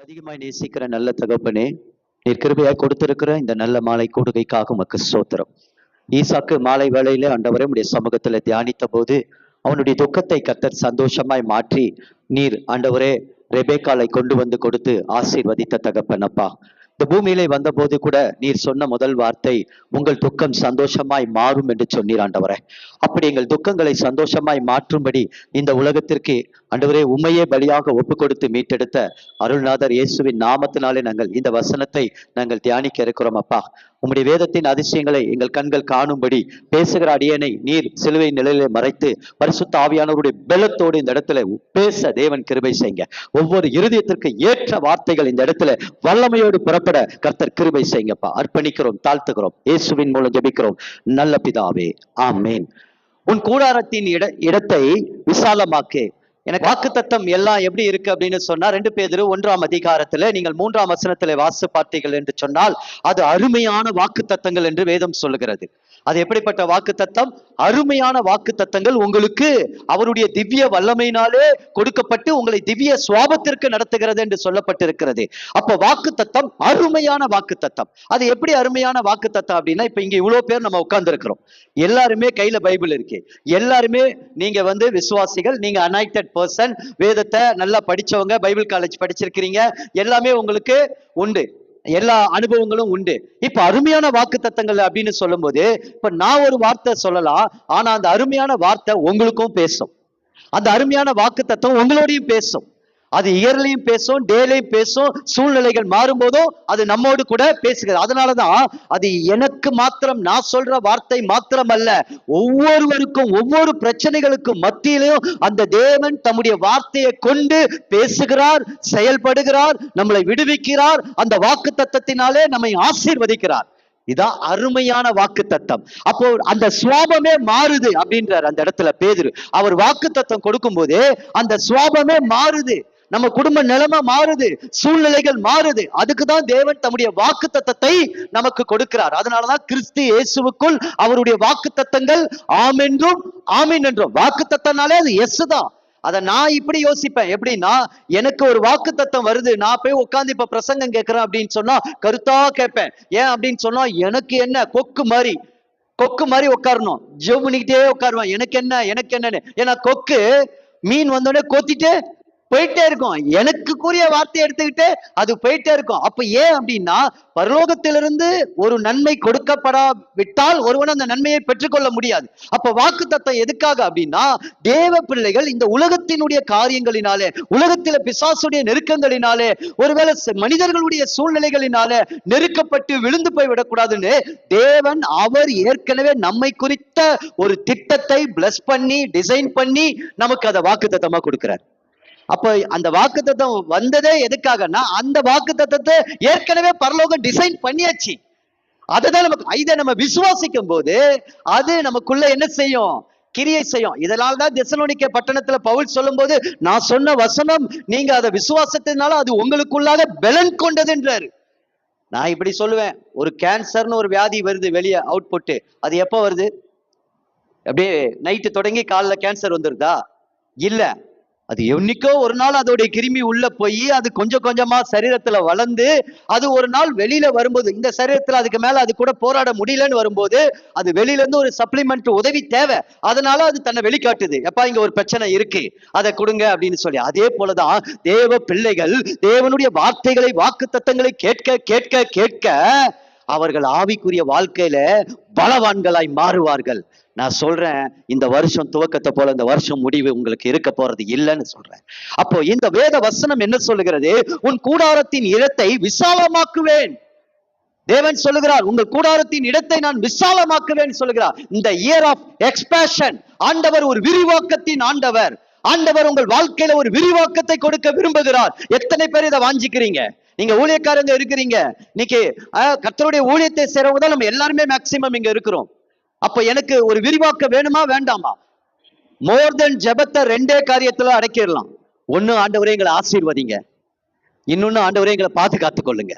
அதிகமாய் நேசிக்கிற நல்ல தகப்பனே, நீர் கிருபையாய் கொடுத்திருக்கிற இந்த நல்ல மாலை கூடுகைக்காக உமக்கு ஸ்தோத்திரம். ஈசாக்கு மாலை வேளையில ஆண்டவரே உம்முடைய சமூகத்துல தியானித்த போது அவனுடைய துக்கத்தை கர்த்தர் சந்தோஷமாய் மாற்றி நீர் ஆண்டவரே ரெபேக்காலை கொண்டு வந்து கொடுத்து ஆசீர்வதித்த தகப்பனப்பா. இந்த பூமியிலே வந்தபோது கூட நீர் சொன்ன முதல் வார்த்தை, உங்கள் துக்கம் சந்தோஷமாய் மாறும் என்று சொன்னீர் ஆண்டவரே. அப்படி எங்கள் துக்கங்களை சந்தோஷமாய் மாற்றும்படி இந்த உலகத்திற்கு ஆண்டவரே உண்மையே பலியாக ஒப்பு கொடுத்து மீட்டெடுத்த அருள்நாதர் இயேசுவின் நாமத்தினாலே நாங்கள் இந்த வசனத்தை நாங்கள் தியானிக்க இருக்கிறோம் அப்பா. உம்முடைய வேதத்தின் அதிசயங்களை எங்கள் கண்கள் காணும்படி பேசுகிற அடியனை நீர் சிலுவை நிலையிலே மறைத்து பரிசுத்த ஆவியானவருடைய பலத்தோடு இந்த இடத்துல பேச தேவன் கிருபை செய்யுங்க. ஒவ்வொரு இருதயத்திற்கு ஏற்ற வார்த்தைகள் இந்த இடத்துல வல்லமையோடு புறப்பட கர்த்தர் கிருபை செய்யுங்கப்பா. அர்ப்பணிக்கிறோம், தாழ்த்துகிறோம், இயேசுவின் மூலம் ஜெபிக்கிறோம் நல்ல பிதாவே, ஆமேன். உன் கூடாரத்தின் இடத்தை விசாலமாக்கு. எனக்கு வாக்கு தத்தம் எல்லாம் எப்படி இருக்கு அப்படின்னு சொன்னா 2 பேதுரு 1ஆம் அதிகாரத்துல நீங்கள் 3ஆம் வசனத்துல வாசித்து பார்த்தீர்கள் என்று சொன்னால் அது அருமையான வாக்கு தத்தங்கள் என்று வேதம் சொல்லுகிறது. அது எப்படிப்பட்ட வாக்கு தத்தம்? அருமையான வாக்கு தத்தங்கள் உங்களுக்கு அவருடைய திவ்ய வல்லமையினாலே கொடுக்கப்பட்டு உங்களை திவ்ய சுவாபத்திற்கு நடத்துகிறது என்று சொல்லப்பட்டிருக்கிறது. அப்ப வாக்கு தத்தம் அருமையான வாக்கு தத்தம். அது எப்படி அருமையான வாக்கு தத்தம் அப்படின்னா, இப்ப இங்க இவ்வளவு பேர் நம்ம உட்கார்ந்து இருக்கிறோம், எல்லாருமே கையில பைபிள் இருக்கு, எல்லாருமே நீங்க விசுவாசிகள், நீங்க அனாயிட்டட் பர்சன், வேதத்தை நல்லா படிச்சவங்க, பைபிள் காலேஜ் படிச்சிருக்கிறீங்க, எல்லாமே உங்களுக்கு உண்டு, எல்லா அனுபவங்களும் உண்டு. இப்ப அருமையான வாக்கு தத்தங்கள் அப்படின்னு சொல்லும் போது இப்ப நான் ஒரு வார்த்தை சொல்லலாம், ஆனா அந்த அருமையான வார்த்தை உங்களுக்கும் பேசும். அந்த அருமையான வாக்கு தத்தம் உங்களோடையும் பேசும். அது இயர்லையும் பேசும், டேலையும் பேசும். சூழ்நிலைகள் மாறும் போதும் அது நம்மோடு கூட பேசுகிறது. அதனாலதான் அது எனக்கு மாத்திரம் நான் சொல்ற வார்த்தை மாத்திரம் அல்ல, ஒவ்வொருவருக்கும் ஒவ்வொரு பிரச்சனைகளுக்கும் மத்தியிலையும் அந்த தேவன் தம்முடைய வார்த்தையை கொண்டு பேசுகிறார், செயல்படுகிறார், நம்மளை விடுவிக்கிறார், அந்த வாக்கு தத்தத்தினாலே நம்மை ஆசீர்வதிக்கிறார். இதான் அருமையான வாக்கு தத்தம். அப்போ அந்த சுவாபமே மாறுது அப்படின்றார் அந்த இடத்துல பேதுரு. அவர் வாக்கு தத்தம் கொடுக்கும் போது அந்த சுவாபமே மாறுது, நம்ம குடும்ப நிலைமை மாறுது, சூழ்நிலைகள் மாறுது. அதுக்குதான் தேவன் தம்முடைய வாக்கு தத்தத்தை நமக்கு கொடுக்கிறார். அதனாலதான் கிறிஸ்து இயேசுவுக்குள் அவருடைய வாக்கு தத்தங்கள் ஆம் என்றும் ஆமீன் என்றும். வாக்கு தத்தம்னாலே அது எஸ் தான். அதை நான் இப்படி யோசிப்பேன், எப்படின்னா எனக்கு ஒரு வாக்கு தத்தம் வருது, நான் போய் உட்காந்து இப்ப பிரசங்கம் கேட்கிறேன் அப்படின்னு சொன்னா கருத்தா கேட்பேன். ஏன் அப்படின்னு சொன்னா எனக்கு என்ன கொக்கு மாதிரி உட்காரணும், ஜெபம் பண்ணிக்கிட்டே உட்காருவேன், எனக்கு என்னன்னு. ஏன்னா கொக்கு மீன் வந்தோடனே கொத்திட்டு போயிட்டே இருக்கும், எனக்குரிய வார்த்தையை எடுத்துக்கிட்டு அது போயிட்டே இருக்கும். அப்ப ஏன் அப்படின்னா பரலோகத்திலிருந்து ஒரு நன்மை கொடுக்கப்படாவிட்டால் ஒருவன் அந்த நன்மையை பெற்றுக்கொள்ள முடியாது. அப்ப வாக்கு தத்தம் எதுக்காக அப்படின்னா, தேவ பிள்ளைகள் இந்த உலகத்தினுடைய காரியங்களினாலே, உலகத்தில பிசாசுடைய நெருக்கங்களினாலே, ஒருவேளை மனிதர்களுடைய சூழ்நிலைகளினாலே நெருக்கப்பட்டு விழுந்து போய் விடக்கூடாதுன்னு தேவன் அவர் ஏற்கனவே நம்மை குறித்த ஒரு திட்டத்தை பிளஸ் பண்ணி டிசைன் பண்ணி நமக்கு அதை வாக்கு தத்தமா கொடுக்கிறார். அப்ப அந்த வாக்கு தத்தம் வந்ததே எதுக்காகனா, அந்த வாக்கு தத்தத்தை ஏற்கனவே பரலோகம் டிசைன் பண்ணியாச்சு. அதுதான் நமக்கு, இதை நம்ம விசுவாசிக்கும் போது அது நமக்குள்ள என்ன செய்யும்? கிரியை செய்யும். இதனால்தான் தெசலோனிக்கே பட்டணத்துல பவுல் சொல்லும் போது, நான் சொன்ன வசனம் நீங்க அதை விசுவாசத்தினால அது உங்களுக்குள்ளாக பலன் கொண்டதுன்றாரு. நான் இப்படி சொல்லுவேன், ஒரு கேன்சர்னு ஒரு வியாதி வருது வெளியே அவுட்புட், அது எப்போ வருது? அப்படியே நைட்டு தொடங்கி காலைல கேன்சர் வந்துருதா? இல்ல, அது என்னைக்கோ ஒரு நாள் அதோடைய கிருமி உள்ள போய் அது கொஞ்சம் கொஞ்சமா சரீரத்துல வளர்ந்து அது ஒரு நாள் வெளியில வரும்போது, இந்த சரீரத்துல அதுக்கு மேல அது கூட போராட முடியலன்னு வரும்போது அது வெளியில இருந்து ஒரு சப்ளிமெண்ட் உதவி தேவை, அதனால அது தன்னை வெளிக்காட்டுது, எப்பா இங்க ஒரு பிரச்சனை இருக்கு அதை கொடுங்க அப்படின்னு சொல்லி. அதே போலதான் தேவ பிள்ளைகள் தேவனுடைய வார்த்தைகளை வாக்கு தத்தங்களை கேட்க கேட்க கேட்க அவர்கள் ஆவிக்குரிய வாழ்க்கையில பலவான்களாய் மாறுவார்கள். நான் சொல்றேன், இந்த வருஷம் துவக்கத்தை போல இந்த வருஷம் முடிவு உங்களுக்கு இருக்க போறது இல்லைன்னு சொல்றேன். அப்போ இந்த வேத வசனம் என்ன சொல்லுகிறது? உன் கூடாரத்தின் இடத்தை விசாலமாக்குவேன். தேவன் சொல்லுகிறார், உங்கள் கூடாரத்தின் இடத்தை நான் விசாலமாக்குவேன் சொல்லுகிறார். இந்த இயர் ஆஃப் எக்ஸ்பேஷன், ஆண்டவர் ஒரு விரிவாக்கத்தின் ஆண்டவர். ஆண்டவர் உங்கள் வாழ்க்கையில ஒரு விரிவாக்கத்தை கொடுக்க விரும்புகிறார். எத்தனை பேர் இதை வாஞ்சிக்கிறீங்க? நீங்க ஊழியக்காரங்க இருக்கிறீங்க, இன்னைக்கு கர்த்தருடைய ஊழியத்தை செய்றவங்க தான் நம்ம எல்லாருமே மேக்சிமம் இங்க இருக்கிறோம். அப்ப எனக்கு ஒரு விரிவாக்கம் வேணுமா வேண்டாமா? மோர் தென் ஜெபத்தை 2 காரியத்துல அடக்கிடலாம். ஒண்ணு, ஆண்டவரே எங்களை ஆசீர்வதிங்க, இன்னொன்னு ஆண்டவரே எங்களை பாதுகாத்துக் கொள்ளுங்க.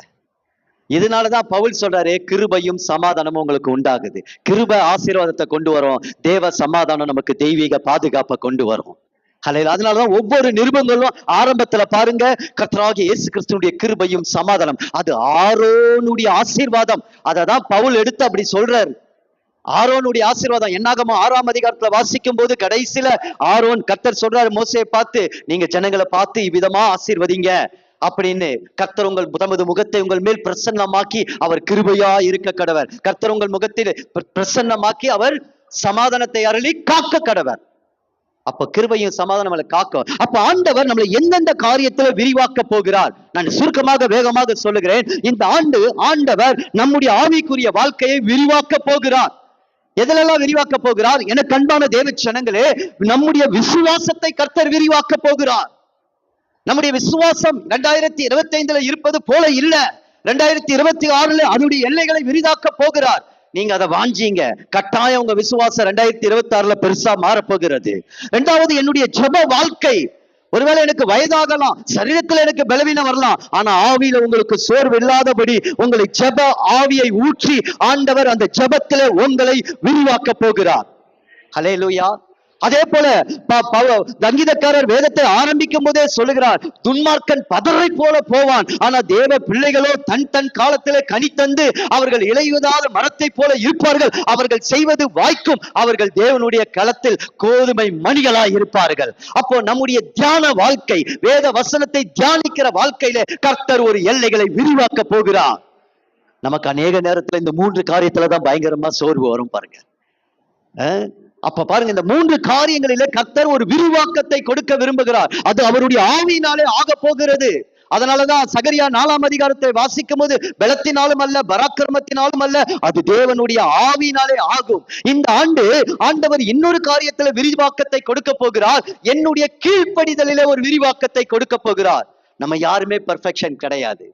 இதனாலதான் பவுல் சொல்றாரு, கிருபையும் சமாதானமும் உங்களுக்கு உண்டாகுது. கிருபை ஆசீர்வாதத்தை கொண்டு வரும், தேவ சமாதானம் நமக்கு தெய்வீக பாதுகாப்பை கொண்டு வரும். ஹல்லேலூயா. அதனாலதான் ஒவ்வொரு நிருபங்களும் ஆரம்பத்துல பாருங்க, கர்த்தராகிய இயேசு கிறிஸ்துவினுடைய கிருபையும் சமாதானம், அது ஆரோனுடைய ஆசீர்வாதம். அததான் பவுல் எடுத்து அப்படி சொல்றாரு. ஆரோனுடைய ஆசீர்வாதம். என்னாகமோ 6ஆம் அதிகாரத்துல வாசிக்கும் போது கடைசியில ஆரோன், கர்த்தர் சொல்றாரு மோசேயை பார்த்து, நீங்க ஜனங்களை பார்த்து இவ்விதமா ஆசீர்வதிங்க அப்படின்னு. கர்த்தர் உங்கள் தமது முகத்தை உங்கள் மேல் பிரசன்னமாக்கி அவர் கிருபையா இருக்க கடவர். கர்த்தர் உங்கள் முகத்தில் பிரசன்னமாக்கி அவர் சமாதானத்தை அருளி காக்க கடவர். அப்ப கிருபையும் சமாதானம் காக்கும். அப்ப ஆண்டவர் நம்மளை எந்தெந்த காரியத்துல விரிவாக்க போகிறார்? நான் சுருக்கமாக வேகமாக சொல்லுகிறேன். இந்த ஆண்டு ஆண்டவர் நம்முடைய ஆவிக்குரிய வாழ்க்கையை விரிவாக்க போகிறார். எதிலெல்லாம் விரிவாக்க போகிறார்? எனக்கு அன்பான தேவ ஜனங்களே, நம்முடைய விசுவாசத்தை கர்த்தர் விரிவாக்க போகிறார். நம்முடைய விசுவாசம் 2025 இருப்பது போல இல்ல, 2026 அதனுடைய எல்லைகளை விரிதாக்க போகிறார். நீங்க அதை வாஞ்சிங்க, கட்டாயம் உங்க விசுவாசம் 2026 பெருசா மாறப்போகிறது. இரண்டாவது, என்னுடைய ஜெப வாழ்க்கை. ஒருவேளை எனக்கு வயதாகலாம், சரீரத்தில் எனக்கு பலவீனம் வரலாம், ஆனா ஆவியில உங்களுக்கு சோர்வு இல்லாதபடி உங்களை ஜெப ஆவியை ஊற்றி ஆண்டவர் அந்த ஜெபத்திலே உங்களை விரிவாக்க போகிறார். ஹல்லேலூயா. அதே போல சங்கீதக்காரர் வேதத்தை ஆரம்பிக்கும் போதே சொல்லுகிறார், துன்மார்க்கன் பதரை போல போவான், ஆனா தேவ பிள்ளைகளோ தன் தன் காலத்திலே கனி தந்து அவர்கள் இளையுதாத மரத்தை போல இருப்பார்கள், அவர்கள் செய்வது வாய்க்கும், அவர்கள் தேவனுடைய களத்தில் கோதுமை மணிகளாய் இருப்பார்கள். அப்போ நம்முடைய தியான வாழ்க்கை, வேத வசனத்தை தியானிக்கிற வாழ்க்கையில கர்த்தர் ஒரு எல்லைகளை விரிவாக்க போகிறார். நமக்கு அநேக நேரத்துல இந்த 3 காரியத்துலதான் பயங்கரமா சோர்வு வரும் பாருங்க. அப்ப பாருங்க, இந்த 3 காரியங்களிலே கர்த்தர் ஒரு விரிவாக்கத்தை கொடுக்க விரும்புகிறார். அது அவருடைய ஆவியினாலே ஆக போகிறது. அதனாலதான் சகரியா 4ஆம் அதிகாரத்தை வாசிக்கும் போது, பலத்தினாலும் அல்ல பராக்கிரமத்தினாலும் அல்ல, அது தேவனுடைய ஆவியினாலே ஆகும். இந்த ஆண்டு ஆண்டவர் இன்னொரு காரியத்துல விரிவாக்கத்தை கொடுக்க போகிறார். என்னுடைய கீழ்ப்படிதலிலே ஒரு விரிவாக்கத்தை கொடுக்க போகிறார். நம்ம யாருமே பெர்ஃபெக்ஷன் கிடையாது.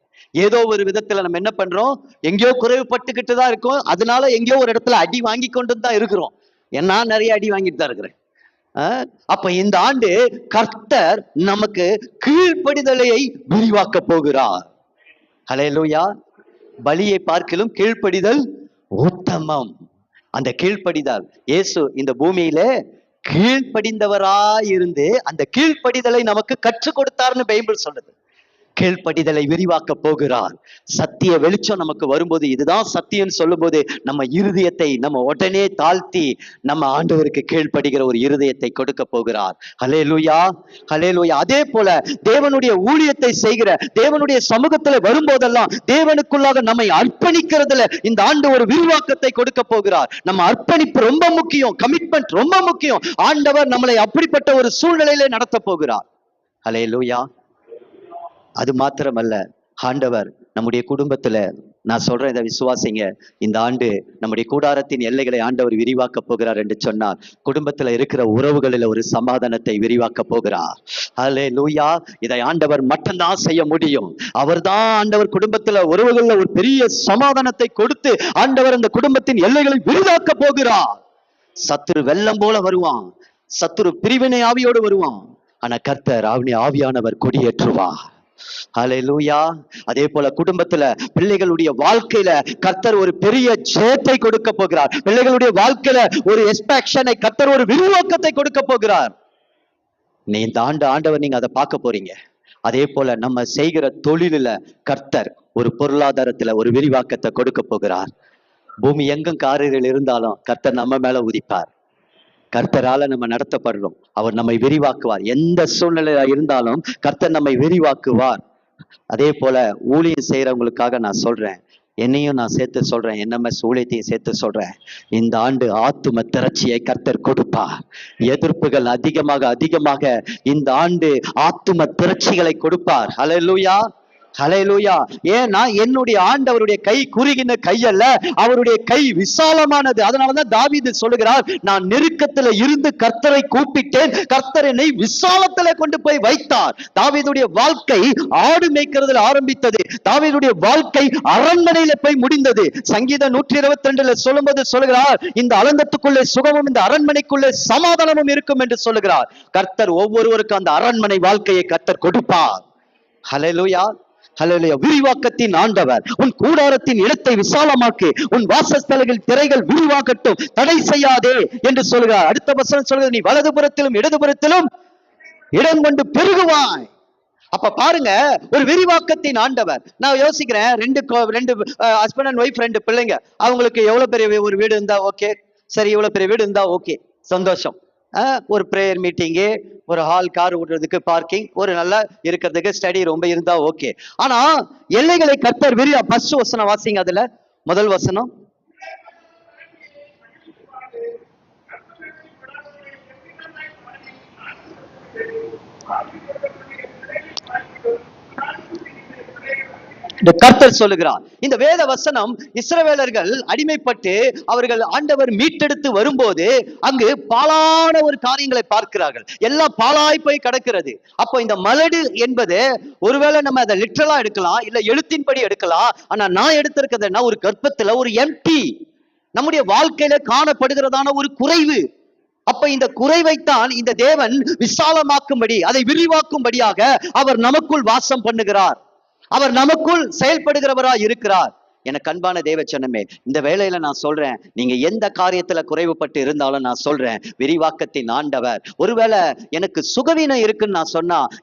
ஏதோ ஒரு விதத்துல நம்ம என்ன பண்றோம், எங்கேயோ குறைவுபட்டுக்கிட்டு தான் இருக்கோம். அதனால எங்கேயோ ஒரு இடத்துல அடி வாங்கி கொண்டு தான் இருக்கிறோம். நான் நிறைய அடி வாங்கிட்டு தான் இருக்கிறேன். அப்ப இந்த ஆண்டு கர்த்தர் நமக்கு கீழ்ப்படிதலை விரிவாக்க போகிறார். ஹல்லேலூயா. பலியை பார்க்கிலும் கீழ்ப்படிதல் உத்தமம். அந்த கீழ்ப்படிதல், இயேசு இந்த பூமியில கீழ்ப்படிந்தவராயிருந்து அந்த கீழ்ப்படிதலை நமக்கு கற்றுக் கொடுத்தார்னு பைபிள் சொல்லுது. கீழ்ப்படிதலை விரிவாக்க போகிறார். சத்திய வெளிச்சம் நமக்கு வரும்போது, இதுதான் சத்தியம் சொல்லும் போது, நம்ம இருதயத்தை நம்ம உடனே தாழ்த்தி நம்ம ஆண்டவருக்கு கீழ்ப்படுகிற ஒரு இருதயத்தை கொடுக்க போகிறார். ஹல்லேலூயா, ஹல்லேலூயா. அதே போல தேவனுடைய ஊழியத்தை செய்கிற, தேவனுடைய சமூகத்துல வரும்போதெல்லாம் தேவனுக்குள்ளாக நம்மை அர்ப்பணிக்கிறதுல இந்த ஆண்டு ஒரு விரிவாக்கத்தை கொடுக்க போகிறார். நம்ம அர்ப்பணிப்பு ரொம்ப முக்கியம், கமிட்மெண்ட் ரொம்ப முக்கியம். ஆண்டவர் நம்மளை அப்படிப்பட்ட ஒரு சூழ்நிலையிலே நடத்த போகிறார். ஹல்லேலூயா. அது மாத்திரமல்ல, ஆண்டவர் நம்முடைய குடும்பத்துல, நான் சொல்றேன் இதை விசுவாசிங்க, இந்த ஆண்டு நம்முடைய கூடாரத்தின் எல்லைகளை ஆண்டவர் விரிவாக்க போகிறார் என்று சொன்னார். குடும்பத்துல இருக்கிற உறவுகளில் ஒரு சமாதானத்தை விரிவாக்க போகிறார். ஹல்லேலூயா. இதை ஆண்டவர் மட்டும்தான் செய்ய முடியும். அவர்தான் ஆண்டவர் குடும்பத்துல உறவுகள்ல ஒரு பெரிய சமாதானத்தை கொடுத்து ஆண்டவர் அந்த குடும்பத்தின் எல்லைகளை விரிவாக்க போகிறார். சத்துரு வெள்ளம் போல வருவான், சத்துரு பிரிவினை ஆவியோடு வருவான், ஆனா கர்த்தர் ஆவியானவர் கொடியேற்றுவார். ஹல்லேலூயா. அதே போல குடும்பத்துல பிள்ளைகளுடைய வாழ்க்கையில கர்த்தர் ஒரு பெரிய ஜெயத்தை கொடுக்க போகிறார். பிள்ளைகளுடைய வாழ்க்கையில ஒரு எக்ஸ்பெக்ஷனை, கர்த்தர் ஒரு விரிவாக்கத்தை கொடுக்க போகிறார். நீ இந்த ஆண்டவர் நீங்க அதை பார்க்க போறீங்க. அதே போல நம்ம செய்கிற தொழிலில கர்த்தர் ஒரு பொருளாதாரத்துல ஒரு விரிவாக்கத்தை கொடுக்க போகிறார். பூமி எங்கும் காரில் இருந்தாலும் கர்த்தர் நம்ம மேல உதிப்பார். கர்த்தரால நம்ம நடத்தப்படுறோம். அவர் நம்மை விரிவாக்குவார். எந்த சூழ்நிலையா இருந்தாலும் கர்த்தர் நம்மை விரிவாக்குவார். அதே போல ஊழியம் செய்யறவங்களுக்காக நான் சொல்றேன், என்னையும் நான் சேர்த்து சொல்றேன், NMS ஊழியத்தையும் சேர்த்து சொல்றேன். இந்த ஆண்டு ஆத்தும திரட்சியை கர்த்தர் கொடுப்பார். எதிர்ப்புகள் அதிகமாக இந்த ஆண்டு ஆத்தும திரட்சிகளை கொடுப்பார். ஹல்லேலூயா, ஹல்லேலூயா. ஏன்னா என்னுடைய ஆண்டவருடைய கை குறுகின கை அல்ல, அவருடைய கை விசாலமானது. அதனாலதான் தாவீது சொல்லுகிறார், நான் நெருக்கத்துல இருந்து கர்த்தரை கூப்பிட்டேன், கர்த்தர் என்னை விசாலத்துல கொண்டு போய் வைத்தார். தாவீதுடைய வாழ்க்கை ஆடு மேய்க்கிறதுல ஆரம்பித்தது, தாவீதுடைய வாழ்க்கை அரண்மனையில போய் முடிந்தது. சங்கீதம் 122 சொல்லும்போது சொல்லுகிறார், இந்த அலங்கத்துக்குள்ளே சுகமும் இந்த அரண்மனைக்குள்ளே சமாதானமும் இருக்கும் என்று சொல்லுகிறார். கர்த்தர் ஒவ்வொருவருக்கும் அந்த அரண்மனை வாழ்க்கையை கர்த்தர் கொடுப்பார். ஹல்லேலூயா, ஹல்லேலூயா. விரிவாக்கத்தின் ஆண்டவர் உன் கூடாரத்தின் இடத்தை விசாலமாக்கு, உன் வாசஸ்தலங்கள் திரைகள் விரிவாக்கட்டும், தடை செய்யாதே என்று சொல்கிறார். அடுத்த வசனம் சொல்கிறது, நீ வலதுபுறத்திலும் இடதுபுறத்திலும் இடம் கொண்டு பெருகுவாய். அப்ப பாருங்க, ஒரு விரிவாக்கத்தின் ஆண்டவர். நான் யோசிக்கிறேன், ரெண்டு ஹஸ்பண்ட் அண்ட் ஒய்ஃப், 2 பிள்ளைங்க. அவங்களுக்கு எவ்வளவு பெரிய ஒரு வீடு இருந்தா ஓகே? சரி, இவ்வளவு பெரிய வீடு இருந்தா ஓகே, சந்தோஷம். ஒரு பிரேயர் மீட்டிங்கு, ஒரு ஹால், கார் ஓட்டுறதுக்கு பார்க்கிங், ஒரு நல்லா இருக்கிறதுக்கு ஸ்டடி ரொம்ப இருந்தா ஓகே. ஆனா எல்லைகளை கர்த்தர் விரிவா. ஃபர்ஸ்ட் வசனம் வாசிங்க, அதுல முதல் வசனம். கர்த்தர் சொல்லுகிறார். இந்த வேத வசனம் இஸ்ரவேலர்கள் அடிமைப்பட்டு அவர்கள் ஆண்டவர் மீட்டெடுத்து வரும்போது அங்கு பாலான ஒரு காரியங்களை பார்க்கிறார்கள். எல்லாம் பாலாய் போய் கிடக்கிறது. அப்போ இந்த மலடு என்பது ஒருவேளை நம்ம அதை லிட்டரலா எடுக்கலாம், இல்ல எழுத்தின்படி எடுக்கலாம். ஆனா நான் எடுத்திருக்கிறதுனா ஒரு கர்ப்பத்துல ஒரு எம்டி, நம்முடைய வாழ்க்கையில காணப்படுகிறதான ஒரு குறைவு. அப்ப இந்த குறைவைத்தான் இந்த தேவன் விசாலமாக்கும்படி, அதை விரிவாக்கும்படியாக அவர் நமக்குள் வாசம் பண்ணுகிறார். அவர் நமக்குள் செயல்படுகிறவராய் இருக்கிறார். எனக்கு அன்பான தேவச்சனமே, இந்த வேளையில நான் சொல்றேன், நீங்க எந்த காரியத்துல குறைவுபட்டு இருந்தாலும் நான் சொல்றேன், விரிவாக்கத்தின் ஆண்டவர். ஒருவேளை எனக்கு சுகவீனம் இருக்குன்னு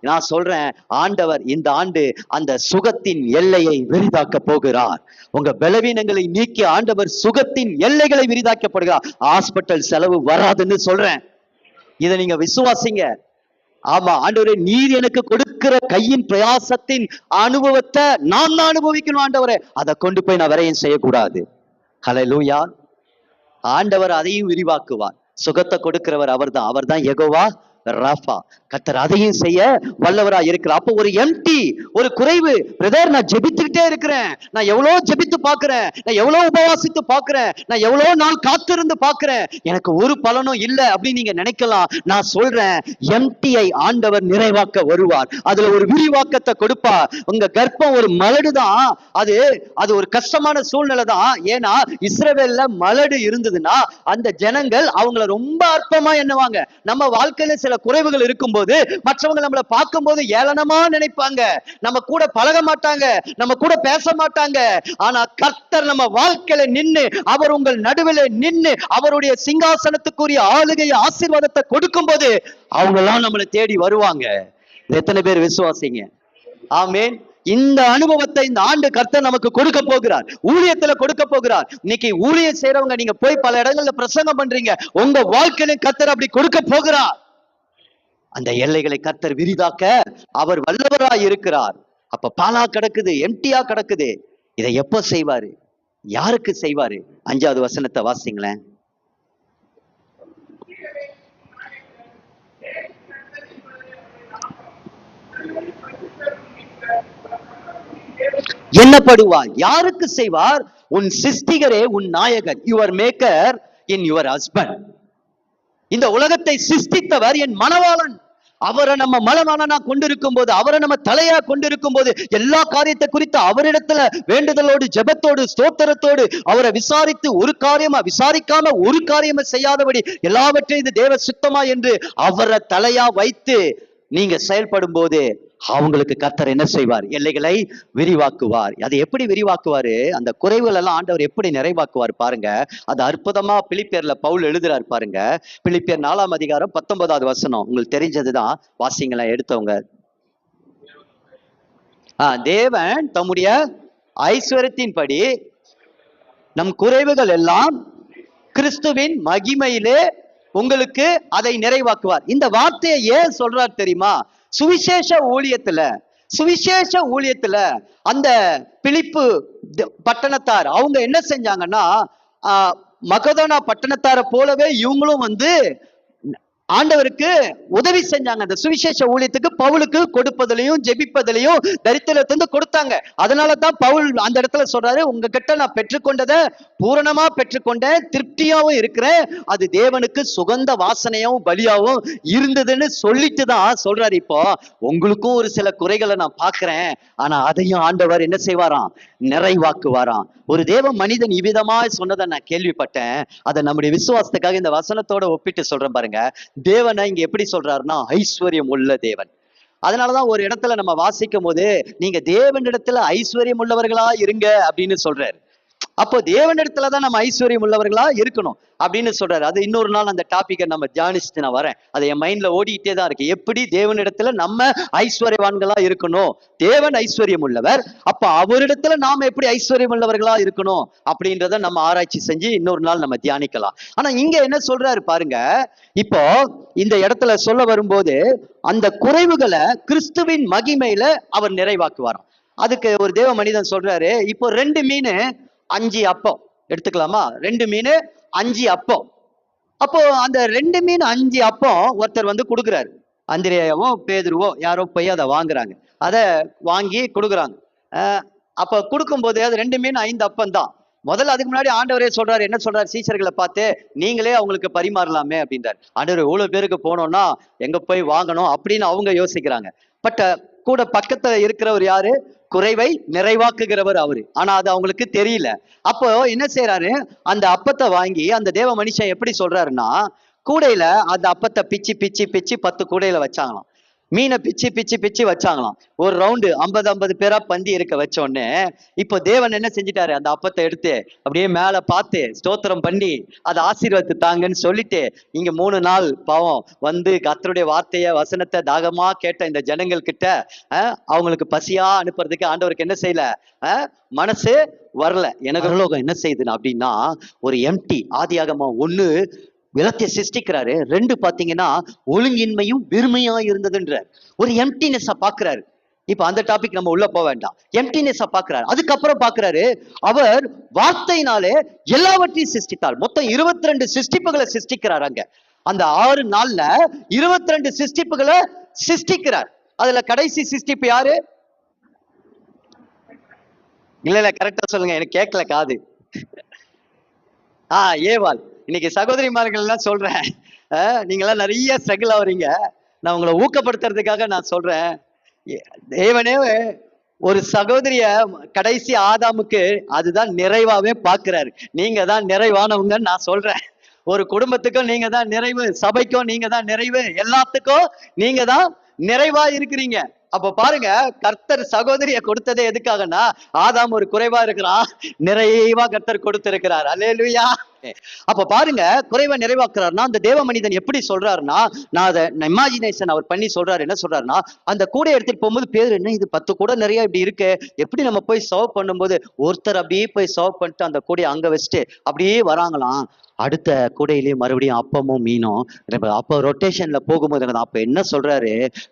நான் சொல்றேன், ஆண்டவர் இந்த ஆண்டு அந்த சுகத்தின் எல்லையை விரிதாக்க போகிறார். உங்க பலவீனங்களை நீக்கி ஆண்டவர் சுகத்தின் எல்லைகளை விரிதாக்கப்படுகிறார். ஹாஸ்பிட்டல் செலவு வராதுன்னு சொல்றேன். இதை நீங்க விசுவாசிங்க. ஆமா, ஆண்டவரே, நீர் எனக்கு கொடுக்கிற கையின் பிரயாசத்தின் அனுபவத்தை நான் தான் அனுபவிக்கணும் ஆண்டவரே. அதை கொண்டு போய் நான் விரையும் செய்யக்கூடாது. ஹல்லேலூயா. ஆண்டவர் அதையும் விரிவாக்குவார். சுகத்தை கொடுக்கிறவர் அவர்தான். அவர்தான் யெகோவா ராஃபா. கர்த்தர் அதையும் செய்ய வல்லவரா இருக்கிறார். அப்போ ஒரு எம்டி, ஒரு குறைவு. பிரதர், நான் ஜெபித்துக்கிட்டே இருக்கிறேன், நான் எவ்வளவு ஜெபித்து பார்க்கிறேன், நான் எவ்வளவு உபவாசித்து பார்க்கிறேன், நான் எவ்வளவு நாள் காத்திருந்து பார்க்கிறேன், எனக்கு ஒரு பலனும் இல்லை அப்படின்னு நீங்க நினைக்கலாம். நான் சொல்றேன், எம்டியை ஆண்டவர் நிறைவாக்க வருவார். அதுல ஒரு விரிவாக்கத்தை கொடுப்பார். உங்க கர்ப்பம் ஒரு மலடுதான். அது ஒரு கஷ்டமான சூழ்நிலை தான். ஏன்னா இஸ்ரவேல்ல மலடு இருந்ததுன்னா அந்த ஜனங்கள் அவங்கள ரொம்ப அற்பமா எண்ணுவாங்க. நம்ம வாழ்க்கையில சில குறைவுகள் இருக்கும்போது மற்றவங்க நம்மளை பார்க்கும் போது ஏளனமா நினைப்பாங்க, நம்ம கூட பழக மாட்டாங்க, நம்ம கூட பேச மாட்டாங்க. ஆனா கர்த்தர் நம்ம வாழ்க்கையில நின்னு, அவர் உங்கள் நடுவில் நின்னு அவருடைய சிங்காசனத்துக்குரிய ஆளுகை ஆசீர்வாதத்தை கொடுக்கும் போது அவங்க எல்லாம் நம்மளை தேடி வருவாங்க. எத்தனை பேர் விசுவாசிங்க? ஆமேன். இந்த அனுபவத்தை இந்த ஆண்டு கர்த்தர் நமக்கு கொடுக்க போகிறார், ஊழியத்துல கொடுக்க போகிறார். இன்னைக்கு ஊழியம் செய்யறவங்க, நீங்க போய் பல இடங்கள்ல பிரசங்கம் பண்றீங்க, உங்க வாழ்க்கையில கர்த்தர் அப்படி கொடுக்க போகிறார். அந்த எல்லைகளை கர்த்தர் விரிதாக்க அவர் வல்லவராய் இருக்கிறார். அப்ப பாலா கிடக்குது, எம்டியா கிடக்குது. இதை எப்ப செய்வாரு? யாருக்கு செய்வாரு? 5வது வசனத்தை வாசிங்களேன். என்னப்படுவார்? யாருக்கு செய்வார்? உன் சிருஷ்டிகரே, உன் நாயகர், your maker in your husband. இந்த உலகத்தை சிருஷ்டித்தவர் என் மணவாளன். அவரை நம்ம மனவாளனா கொண்டிருக்கும் போது, அவரை நம்ம தலையா கொண்டிருக்கும் போது, எல்லா காரியத்தை குறித்து அவரிடத்துல வேண்டுதலோடு, ஜெபத்தோடு, ஸ்தோத்திரத்தோடு அவரை விசாரித்து, ஒரு காரியமா விசாரிக்காம ஒரு காரியமா செய்யாதபடி எல்லாவற்றையும் இது தேவ சுத்தமா என்று அவரை தலையா வைத்து நீங்க செயல்படும் போது அவங்களுக்கு கர்த்தர் என்ன செய்வார்? எல்லைகளை விரிவாக்குவார். அதை எப்படி விரிவாக்குவாரு? அந்த குறைவுகள் எல்லாம் ஆண்டவர் எப்படி நிறைவாக்குவார் பாருங்க. அது அற்புதமா பிலிப்பியர்ல பவுல் எழுதுறாரு பாருங்க. பிலிப்பியர் 4ஆம் அதிகாரம் 19வது வசனம் உங்களுக்கு தெரிஞ்சதுதான், வாசிங்களா எடுத்தவங்க. தேவன் தம்முடைய ஐஸ்வர்யத்தின்படி நம் குறைவுகள் எல்லாம் கிறிஸ்துவின் மகிமையிலே உங்களுக்கு அதை நிறைவாக்குவார். இந்த வார்த்தையை ஏன் சொல்றார் தெரியுமா? சுவிசேஷ ஊழியத்துல அந்த பிலிப்பு பட்டணத்தார் அவங்க என்ன செஞ்சாங்கன்னா, மக்கதோனா பட்டணத்தாரை போலவே இவங்களும் ஆண்டவருக்கு உதவி செஞ்சாங்க. அந்த சுவிசேஷ ஊழியத்துக்கு பவுலுக்கு கொடுப்பதிலையும் ஜெபிப்பதிலையும் தரித்திரத்திலிருந்து கொடுத்தாங்க. அதனாலதான் பவுல் அந்த இடத்துல சொல்றாரு, உங்ககிட்ட நான் பெற்றுக்கொண்டதை பூரணமா பெற்றுக்கொண்டேன், திருப்தியாவும் இருக்கிறேன், அது தேவனுக்கு சுகந்த வாசனையாவும் பலியாவும் இருந்ததுன்னு சொல்லிட்டு தான் சொல்றாரு. இப்போ உங்களுக்கும் ஒரு சில குறைகளை நான் பாக்குறேன், ஆனா அதையும் ஆண்டவர் என்ன செய்வாராம்? நிறைவாக்குவாராம். ஒரு தேவ மனிதன் இவ்விதமா சொன்னதை நான் கேள்விப்பட்டேன். அதை நம்முடைய விசுவாசத்துக்காக இந்த வசனத்தோட ஒப்பிட்டு சொல்றேன் பாருங்க. தேவனை இங்க எப்படி சொல்றாருன்னா, ஐஸ்வர்யம் உள்ள தேவன். அதனாலதான் ஒரு இடத்துல நம்ம வாசிக்கும் போது, நீங்க தேவனிடத்துல ஐஸ்வர்யம் உள்ளவர்களா இருங்க அப்படின்னு சொல்றாரு. அப்போ தேவனிடத்துலதான் நம்ம ஐஸ்வர்யம் உள்ளவர்களா இருக்கணும் அப்படின்னு சொல்றாரு. அது இன்னொரு நாள் அந்த டாபிக்கை நம்ம தியானிச்சுட்டு நான் வரேன். அது என் மைண்ட்ல ஓடிக்கிட்டே தான் இருக்கு. எப்படி தேவனிடத்துல நம்ம ஐஸ்வர்யவான்களா இருக்கணும், தேவன் ஐஸ்வர்யம் உள்ளவர், அப்ப அவரிடத்துல நாம எப்படி ஐஸ்வர்யம் உள்ளவர்களா இருக்கணும் அப்படின்றத நம்ம ஆராய்ச்சி செஞ்சு இன்னொரு நாள் நம்ம தியானிக்கலாம். ஆனா இங்க என்ன சொல்றாரு பாருங்க, இப்போ இந்த இடத்துல சொல்ல வரும்போது அந்த குறைவுகளை கிறிஸ்துவின் மகிமையில அவர் நிறைவாக்குவாராம். அதுக்கு ஒரு தேவ மனிதன் சொல்றாரு, இப்போ 2 மீன் 5 அப்பம் எடுத்துக்கலாமா? 2 மீன் 5 அப்பம். அப்போ அந்த 2 மீன் 5 அப்பம் ஒருத்தர் வந்து கொடுக்குறாரு. அந்திரேயாவோ பேதுருவோ யாரோ போய் அதை வாங்குறாங்க, அதை வாங்கி கொடுக்குறாங்க. அப்ப கொடுக்கும்போது அது 2 மீன் 5 அப்பம் தான். முதல்ல அதுக்கு முன்னாடி ஆண்டவரே சொல்றாரு, என்ன சொல்றாரு, சீசர்களை பார்த்து நீங்களே அவங்களுக்கு பரிமாறலாமே அப்படின்றாரு. ஆண்டவர் இவ்வளவு பேருக்கு போனோம்னா எங்க போய் வாங்கணும் அப்படின்னு அவங்க யோசிக்கிறாங்க. பட் கூட பக்கத்துல இருக்கிறவர் யாரு? குறைவை நிறைவாக்குகிறவர் அவரு. ஆனா அது அவங்களுக்கு தெரியல. அப்போ என்ன செய்யறாரு, அந்த அப்பத்தை வாங்கி அந்த தேவ மனுஷன் எப்படி சொல்றாருன்னா, கூடையில அந்த அப்பத்தை பிச்சு பிச்சு பிச்சு 10 கூடையில வச்சாங்களாம். மீனை பிச்சு பிச்சு பிச்சு வச்சாங்களாம். ஒரு ரவுண்டு 50 பேரா பந்தி இருக்க வச்ச உடனே இப்போ தேவன் என்ன செஞ்சிட்டாரு, அந்த அப்பத்தை எடுத்து அப்படியே மேல பார்த்து ஸ்தோத்திரம் பண்ணி அதை ஆசீர்வாதத்தை தாங்கன்னு சொல்லிட்டு, இங்க 3 நாள் பாவம் வந்து கர்த்தருடைய வார்த்தைய வசனத்தை தாகமா கேட்ட இந்த ஜனங்கள் கிட்ட அவங்களுக்கு பசியா அனுப்புறதுக்கு ஆண்டவருக்கு என்ன செய்யல, மனசு வரல. எனக்கு பரலோகம் என்ன செய்யுதுன்னு அப்படின்னா, ஒரு எம்டி ஆதியாகமா 1 விளத்தை சிருஷ்டிக்கிறாரு, 2 பாத்தீங்கன்னா ஒழுங்கின்மையும் வெறுமையா இருந்ததுன்ற ஒரு எம்டினஸ் பாக்குறாரு. இப்ப அந்த டாபிக் நம்ம உள்ள போக வேண்டாம். எம்டினஸ் பாக்குறாரு. அதுக்கப்புறம் பாக்குறாரு, அவர் வார்த்தையினாலே எல்லாவற்றையும் சிருஷ்டித்தார். மொத்தம் 22 சிருஷ்டிப்புகளை சிருஷ்டிக்கிறார். அங்க அந்த 6 நாள்ல 22 சிருஷ்டிப்புகளை சிருஷ்டிக்கிறார். அதுல கடைசி சிருஷ்டிப்பு யாரு? இல்ல கரெக்டா சொல்லுங்க, எனக்கு கேட்கல காது. ஏவாள். இன்னைக்கு சகோதரிமார்கள் எல்லாம் சொல்றேன், நீங்க எல்லாம் நிறைய ஸ்ட்ரகிள் ஆகுறீங்க. நான் உங்களை ஊக்கப்படுத்துறதுக்காக நான் சொல்றேன். தேவனே ஒரு சகோதரிய கடைசி ஆதாமுக்கு அதுதான் நிறைவாவே பாக்குறாரு. நீங்க தான் நிறைவானவங்கன்னு நான் சொல்றேன். ஒரு குடும்பத்துக்கும் நீங்க தான் நிறைவு, சபைக்கும் நீங்க தான் நிறைவு, எல்லாத்துக்கும் நீங்க தான் நிறைவா இருக்கிறீங்க. அப்ப பாருங்க, கர்த்தர் சகோதரிய கொடுத்ததே எதுக்காகனா, ஆதாம் ஒரு குறைவா இருக்கிறான், நிறைவா கர்த்தர் கொடுத்திருக்கிறார். அல்லேலூயா. அப்ப பாருங்க, குறைவா நிறைவாக்குறாருன்னா அந்த தேவ மனிதன் எப்படி சொல்றாருன்னா, நான் அதை இமேஜினேஷன் அவர் பண்ணி சொல்றாரு. என்ன சொல்றாருன்னா, அந்த கூடை எடுத்துட்டு போகும்போது பேர் என்ன இது 10 கூட நிறைய இப்படி இருக்கு, எப்படி நம்ம போய் சர்வ் பண்ணும்போது ஒருத்தர் அப்படியே போய் சர்வ் பண்ணிட்டு அந்த கூடையை அங்க வச்சுட்டு அப்படியே வராங்களாம். அடுத்த கூடையிலேயே மறுபடியும் அப்பமும் மீனும். அப்ப ரொட்டேஷன்ல போகும்போது அப்ப என்ன சொல்றாரு,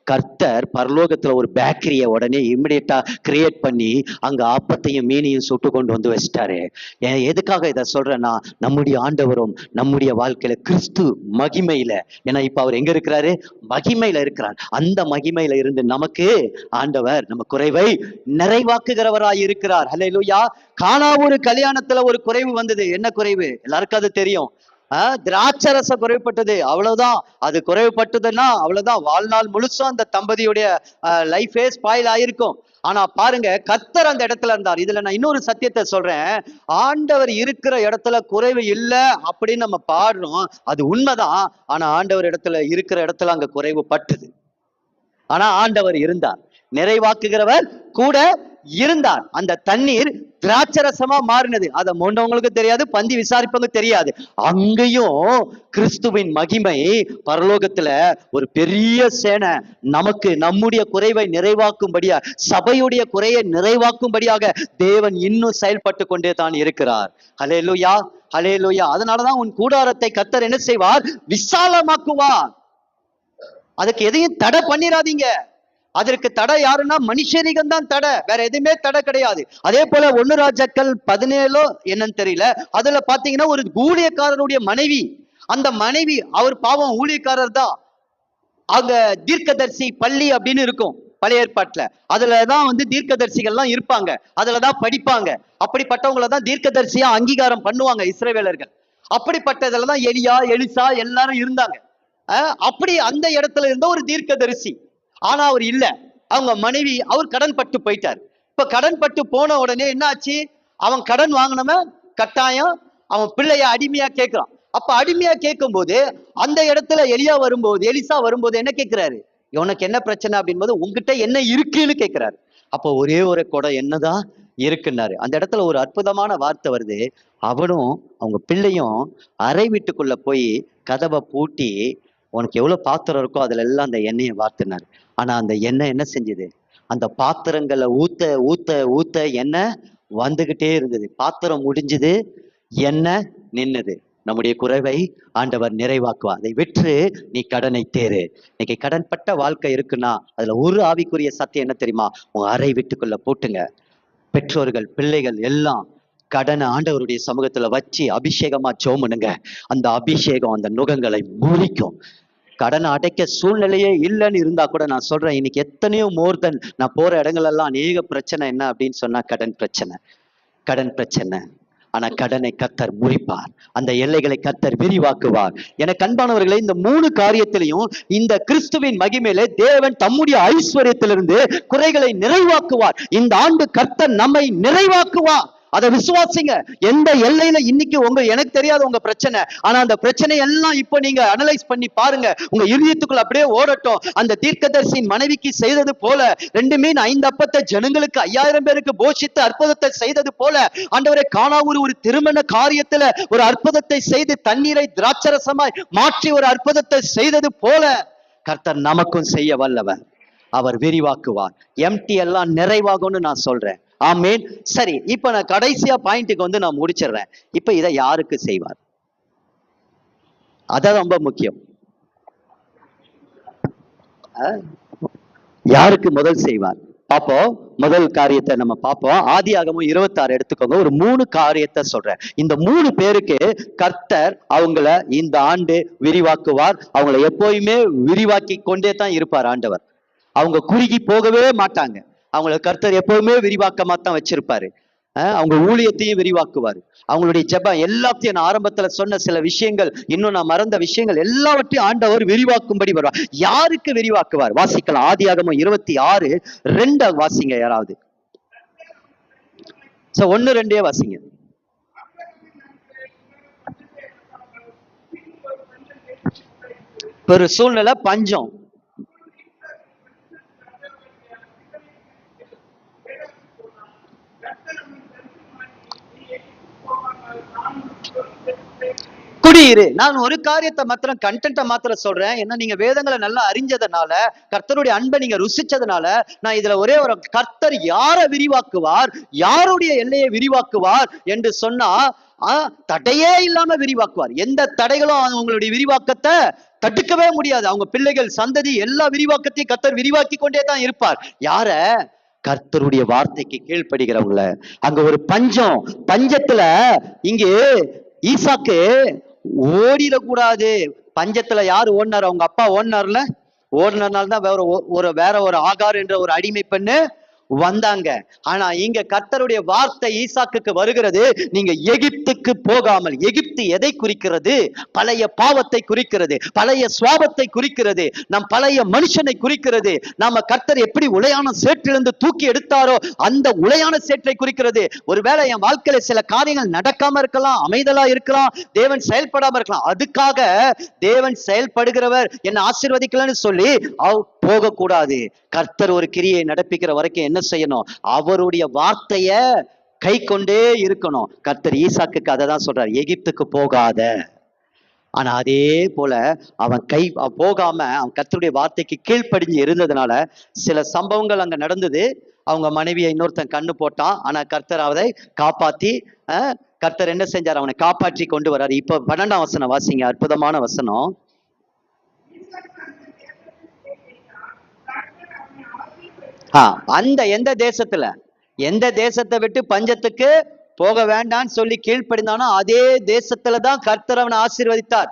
கர்த்தர் பரலோகத்துல ஒரு பேக்கரியை உடனே இமிடியேட்டா கிரியேட் பண்ணி அங்க அப்பத்தையும் மீனையும் சுட்டு கொண்டு வந்து வச்சிட்டாரு. எதுக்காக இதை சொல்றேன்னா, நம்முடைய ஆண்டவரும் நம்முடைய வாழ்க்கையில கிறிஸ்து மகிமையில, ஏன்னா இப்ப அவர் எங்க இருக்கிறாரு, மகிமையில இருக்கிறார். அந்த மகிமையில இருந்து நமக்கு ஆண்டவர் நம்ம குறைவை நிறைவாக்குகிறவராய் இருக்கிறார். ஹல்லேலூயா. கானா ஒரு கல்யாணத்துல ஒரு குறைவு வந்தது. என்ன குறைவு? எல்லாருக்கும் அது தெரியும். திராட்சரசம் குறைவுபட்டது, அவ்வளவுதான். அது குறைவுபட்டதுன்னா அவ்வளவுதான், வாழ்நாள் முழுசும் அந்த தம்பதியுடைய லைஃபே ஸ்பாயில் ஆயிருக்கும். ஆனா பாருங்க, கர்த்தர் அந்த இடத்துல இருந்தார். இதுல நான் இன்னொரு சத்தியத்தை சொல்றேன், ஆண்டவர் இருக்கிற இடத்துல குறைவு இல்லை அப்படின்னு நம்ம பாடுறோம், அது உண்மைதான். ஆனா ஆண்டவர் இடத்துல இருக்கிற இடத்துல அங்க குறைவு பட்டுது. ஆனா ஆண்டவர் இருந்தார், நிறைவாக்குகிறவர் கூட இருந்தார். அந்த தண்ணீர் திராட்சரசமா மாறினது. அதை மோண்டவங்களுக்கு தெரியாது, பந்தி விசாரிப்பவங்க தெரியாது. அங்கேயும் கிறிஸ்துவின் மகிமை பரலோகத்துல ஒரு பெரிய சேனை நமக்கு நம்முடைய குறைவை நிறைவாக்கும்படியா, சபையுடைய குறையை நிறைவாக்கும்படியாக தேவன் இன்னும் செயல்பட்டு கொண்டே தான் இருக்கிறார். ஹல்லேலூயா, ஹல்லேலூயா. அதனாலதான் உன் கூடாரத்தை கர்த்தர் என்ன செய்வார், விசாலமாக்குவார். அதுக்கு எதையும் தடை பண்ணிடாதீங்க. அதற்கு தடை யாருன்னா மனுஷரிகம் தான் தடை, வேற எதுவுமே தடை கிடையாது. அதே போல 1 ராஜாக்கள் 17 என்னன்னு தெரியல, அதுல பாத்தீங்கன்னா ஒரு ஊழியக்காரருடைய மனைவி, அந்த மனைவி அவர் பாவம் ஊழியக்காரர் தான். அங்க தீர்க்கதரிசி பள்ளி அப்படின்னு இருக்கும் பழைய ஏற்பாட்டுல, அதுலதான் வந்து தீர்க்கதரிசிகள்லாம் இருப்பாங்க, அதுலதான் படிப்பாங்க. அப்படிப்பட்டவங்களதான் தீர்க்கதரிசியா அங்கீகாரம் பண்ணுவாங்க இஸ்ரவேலர்கள். அப்படிப்பட்டதுலதான் எலியா, எலிசா எல்லாரும் இருந்தாங்க. அப்படி அந்த இடத்துல இருந்த ஒரு தீர்க்கதரிசி. ஆனா அவர் இல்ல, அவங்க மனைவி, அவர் கடன் பட்டு போயிட்டார். இப்ப கடன் பட்டு போன உடனே என்ன ஆச்சு, அவன் கடன் வாங்கினவன் கட்டாயம் அவன் பிள்ளைய அடிமையா கேட்கிறான். அப்ப அடிமையா கேட்கும் போது அந்த இடத்துல எலிசா வரும்போது என்ன கேட்கிறாரு, உனக்கு என்ன பிரச்சனை அப்படின்போது உங்ககிட்ட என்ன இருக்குன்னு கேட்கிறாரு. அப்போ ஒரே ஒரு குடம் என்னதான் இருக்குன்னாரு. அந்த இடத்துல ஒரு அற்புதமான வார்த்தை வருது. அவனும் அவங்க பிள்ளையும் அறை வீட்டுக்குள்ள போய் கதவை பூட்டி, உனக்கு எவ்வளவு பாத்திரம் இருக்கோ அதுல எல்லாம் அந்த எண்ணெயை வார்த்தினாரு. ஆனா அந்த எண்ணெய் என்ன செஞ்சது? அந்த பாத்திரங்களை ஊத்த ஊத்த ஊத்த எண்ணெய் வந்துகிட்டே இருந்தது. பாத்திரம் முடிஞ்சது, எண்ணெய் நின்னது. நம்முடைய குறைவை ஆண்டவர் நிறைவாக்குவா. அதை விற்று நீ கடனை தேரு. இன்னைக்கு கடன்பட்ட வாழ்க்கை இருக்குன்னா அதுல ஒரு ஆவிக்குரிய சத்தியம் என்ன தெரியுமா? உங்க அறை வீட்டுக்குள்ள போட்டுங்க. பெற்றோர்கள் பிள்ளைகள் எல்லாம் கடனை ஆண்டவருடைய சமூகத்துல வச்சு அபிஷேகமா ஜெபம். அந்த அபிஷேகம் அந்த நுகங்களை முறிக்கும். கடனை அடைக்க சூழ்நிலையே இல்லைன்னு இருந்தா கூட நான் சொல்றேன், இன்னைக்கு எத்தனையோ மோர்தன் நான் போற இடங்கள் எல்லாம் அநேக பிரச்சனை என்ன அப்படின்னு சொன்னா கடன் பிரச்சனை, கடன் பிரச்சனை. ஆனா கடனை கர்த்தர் முறிப்பார், அந்த எல்லைகளை கர்த்தர் விரிவாக்குவார். எனக்கு அன்பானவர்களே, இந்த 3 காரியத்திலையும் இந்த கிறிஸ்துவின் மகிமையிலே தேவன் தம்முடைய ஐஸ்வர்யத்திலிருந்து குறைகளை நிறைவாக்குவார். இந்த ஆண்டு கர்த்தர் நம்மை நிறைவாக்குவார். அதை விசுவாசிங்க. எந்த எல்லையில இன்னைக்கு எனக்கு தெரியாத உங்க பிரச்சனை, ஆனா அந்த பிரச்சனை எல்லாம் இப்போ நீங்க அனலைஸ் பண்ணி பாருங்க. உங்க இருதயத்துக்குள்ள அப்படியே ஓடட்டும். அந்த தீர்க்கதரிசியின் மனைவிக்கு செய்தது போல 2 மீன் 5 அப்பத்தை ஜனங்களுக்கு 5000 பேருக்கு போஷித்து அற்புதத்தை செய்தது போல, ஆண்டவரே காணாவூர் ஒரு திருமண காரியத்துல ஒரு அற்புதத்தை செய்து தண்ணீரை திராட்சரசமாய் மாற்றி ஒரு அற்புதத்தை செய்தது போல கர்த்தர் நமக்கும் செய்ய வல்லவர். அவர் விரிவாக்குவார். எம்டி எல்லாம் நிறைவாகும்னு நான் சொல்றேன். ஆமேன். சரி, இப்ப நான் கடைசியா பாயிண்ட்டுக்கு நான் முடிச்சிடுறேன். இப்ப இதை யாருக்கு செய்வார்? அதான் ரொம்ப முக்கியம். யாருக்கு முதல் செய்வார் பாப்போம். முதல் காரியத்தை நம்ம பார்ப்போம். ஆதியாகமம் 26 எடுத்துக்கோங்க. ஒரு 3 காரியத்தை சொல்றேன். இந்த 3 பேருக்கு கர்த்தர் அவங்கள இந்த ஆண்டு விரிவாக்குவார். அவங்கள எப்போயுமே விரிவாக்கி கொண்டே தான் இருப்பார் ஆண்டவர். அவங்க குறுகி போகவே மாட்டாங்க. அவங்கள கர்த்தர் எப்பவுமே விரிவாக்கமா தான் வச்சிருப்பாரு. அவங்க ஊழியத்தையும் விரிவாக்குவாரு. அவங்களுடைய ஜெபம் எல்லாத்தையும், நான் ஆரம்பத்துல சொன்ன சில விஷயங்கள், இன்னும் நான் மறந்த விஷயங்கள் எல்லாவற்றையும் ஆண்டவர் விரிவாக்கும்படி வருவார். யாருக்கு விரிவாக்குவார்? வாசிக்கலாம். ஆதியாகமம் 26:2 வாசிங்க யாராவது. 1-2 வாசிங்க. ஒரு சூழ்நிலை பஞ்சம். குடியிரு. நான் ஒரு காரியத்தை மாத்திரம், கண்டென்ட்டை மாத்திரம் சொல்றேன். ஏன்னா நீங்க வேதங்களை நல்லா அறிஞ்சதுனால, கர்த்தருடைய அன்பை நீங்க ருசிச்சதுனால நான் இதுல ஒரே ஒரு, கர்த்தர் யாரை விரிவாக்குவார், யாருடைய எல்லையை விரிவாக்குவார் என்று சொன்னா தடையே இல்லாம விரிவாக்குவார். எந்த தடைகளும் அவங்களுடைய விரிவாக்கத்தை தடுக்கவே முடியாது. அவங்க பிள்ளைகள் சந்ததி எல்லா விரிவாக்கத்தையும் கர்த்தர் விரிவாக்கி கொண்டே தான் இருப்பார். யார? கர்த்தருடைய வார்த்தைக்கு கீழ்ப்படுகிறவங்கள. அங்க ஒரு பஞ்சம், பஞ்சத்துல இங்கே ஈசாக்கு ஓடிடக்கூடாது. பஞ்சத்துல யாரு ஓடினார்? அவங்க அப்பா ஓடினார்ல. ஓடினால்தான் வேற ஒரு ஆகார் என்ற ஒரு அடிமை பெண்ணு வந்தாங்க. ஆனா இங்க கர்த்தருடைய வார்த்தை ஈசாக்குக்கு வருகிறது. நீங்க எகிப்துக்கு போகாமல். எகிப்து எதை குறிக்கிறது? பழைய பாவத்தை குறிக்கிறது, பழைய சுவாபத்தை குறிக்கிறது, நம் பழைய மனுஷனை குறிக்கிறது. நாம கர்த்தர் எப்படி உளையான சேற்றிலிருந்து தூக்கி எடுத்தாரோ அந்த உளையான சேற்றை குறிக்கிறது. ஒருவேளை என் வாழ்க்கையில சில காரியங்கள் நடக்காம இருக்கலாம், அமைதலா இருக்கலாம், தேவன் செயல்படாம இருக்கலாம். அதுக்காக தேவன் செயல்படுகிறவர் என்ன ஆசீர்வதிக்கலன்னு சொல்லி போகக்கூடாது. கர்த்தர் ஒரு கிரியை நடப்பிக்கிற வரைக்கும் என்ன செய்யணும்? அவருடைய வார்த்தைய கை கொண்டே இருக்கணும். கர்த்தர் ஈசாக்குக்கு அதை தான் சொல்றாரு, எகிப்துக்கு போகாத. ஆனா அதே போல அவன் போகாம அவன் கர்த்தருடைய வார்த்தைக்கு கீழ்ப்படிஞ்சு இருந்ததுனால சில சம்பவங்கள் அங்க நடந்தது. அவங்க மனைவியை இன்னொருத்தன் கண்ணு போட்டான். ஆனா கர்த்தர் அவரை காப்பாத்தி, கர்த்தர் என்ன செஞ்சார்? அவனை காப்பாற்றி கொண்டு வர்றாரு. இப்ப 12ஆம் வசனம் வாசிங்க. அற்புதமான வசனம். அந்த எந்த தேசத்தை விட்டு பஞ்சத்துக்கு போக வேண்டான்னு சொல்லி கீழ்ப்படிந்தானோ அதே தேசத்துலதான் கர்த்தர் அவனை ஆசீர்வதித்தார்.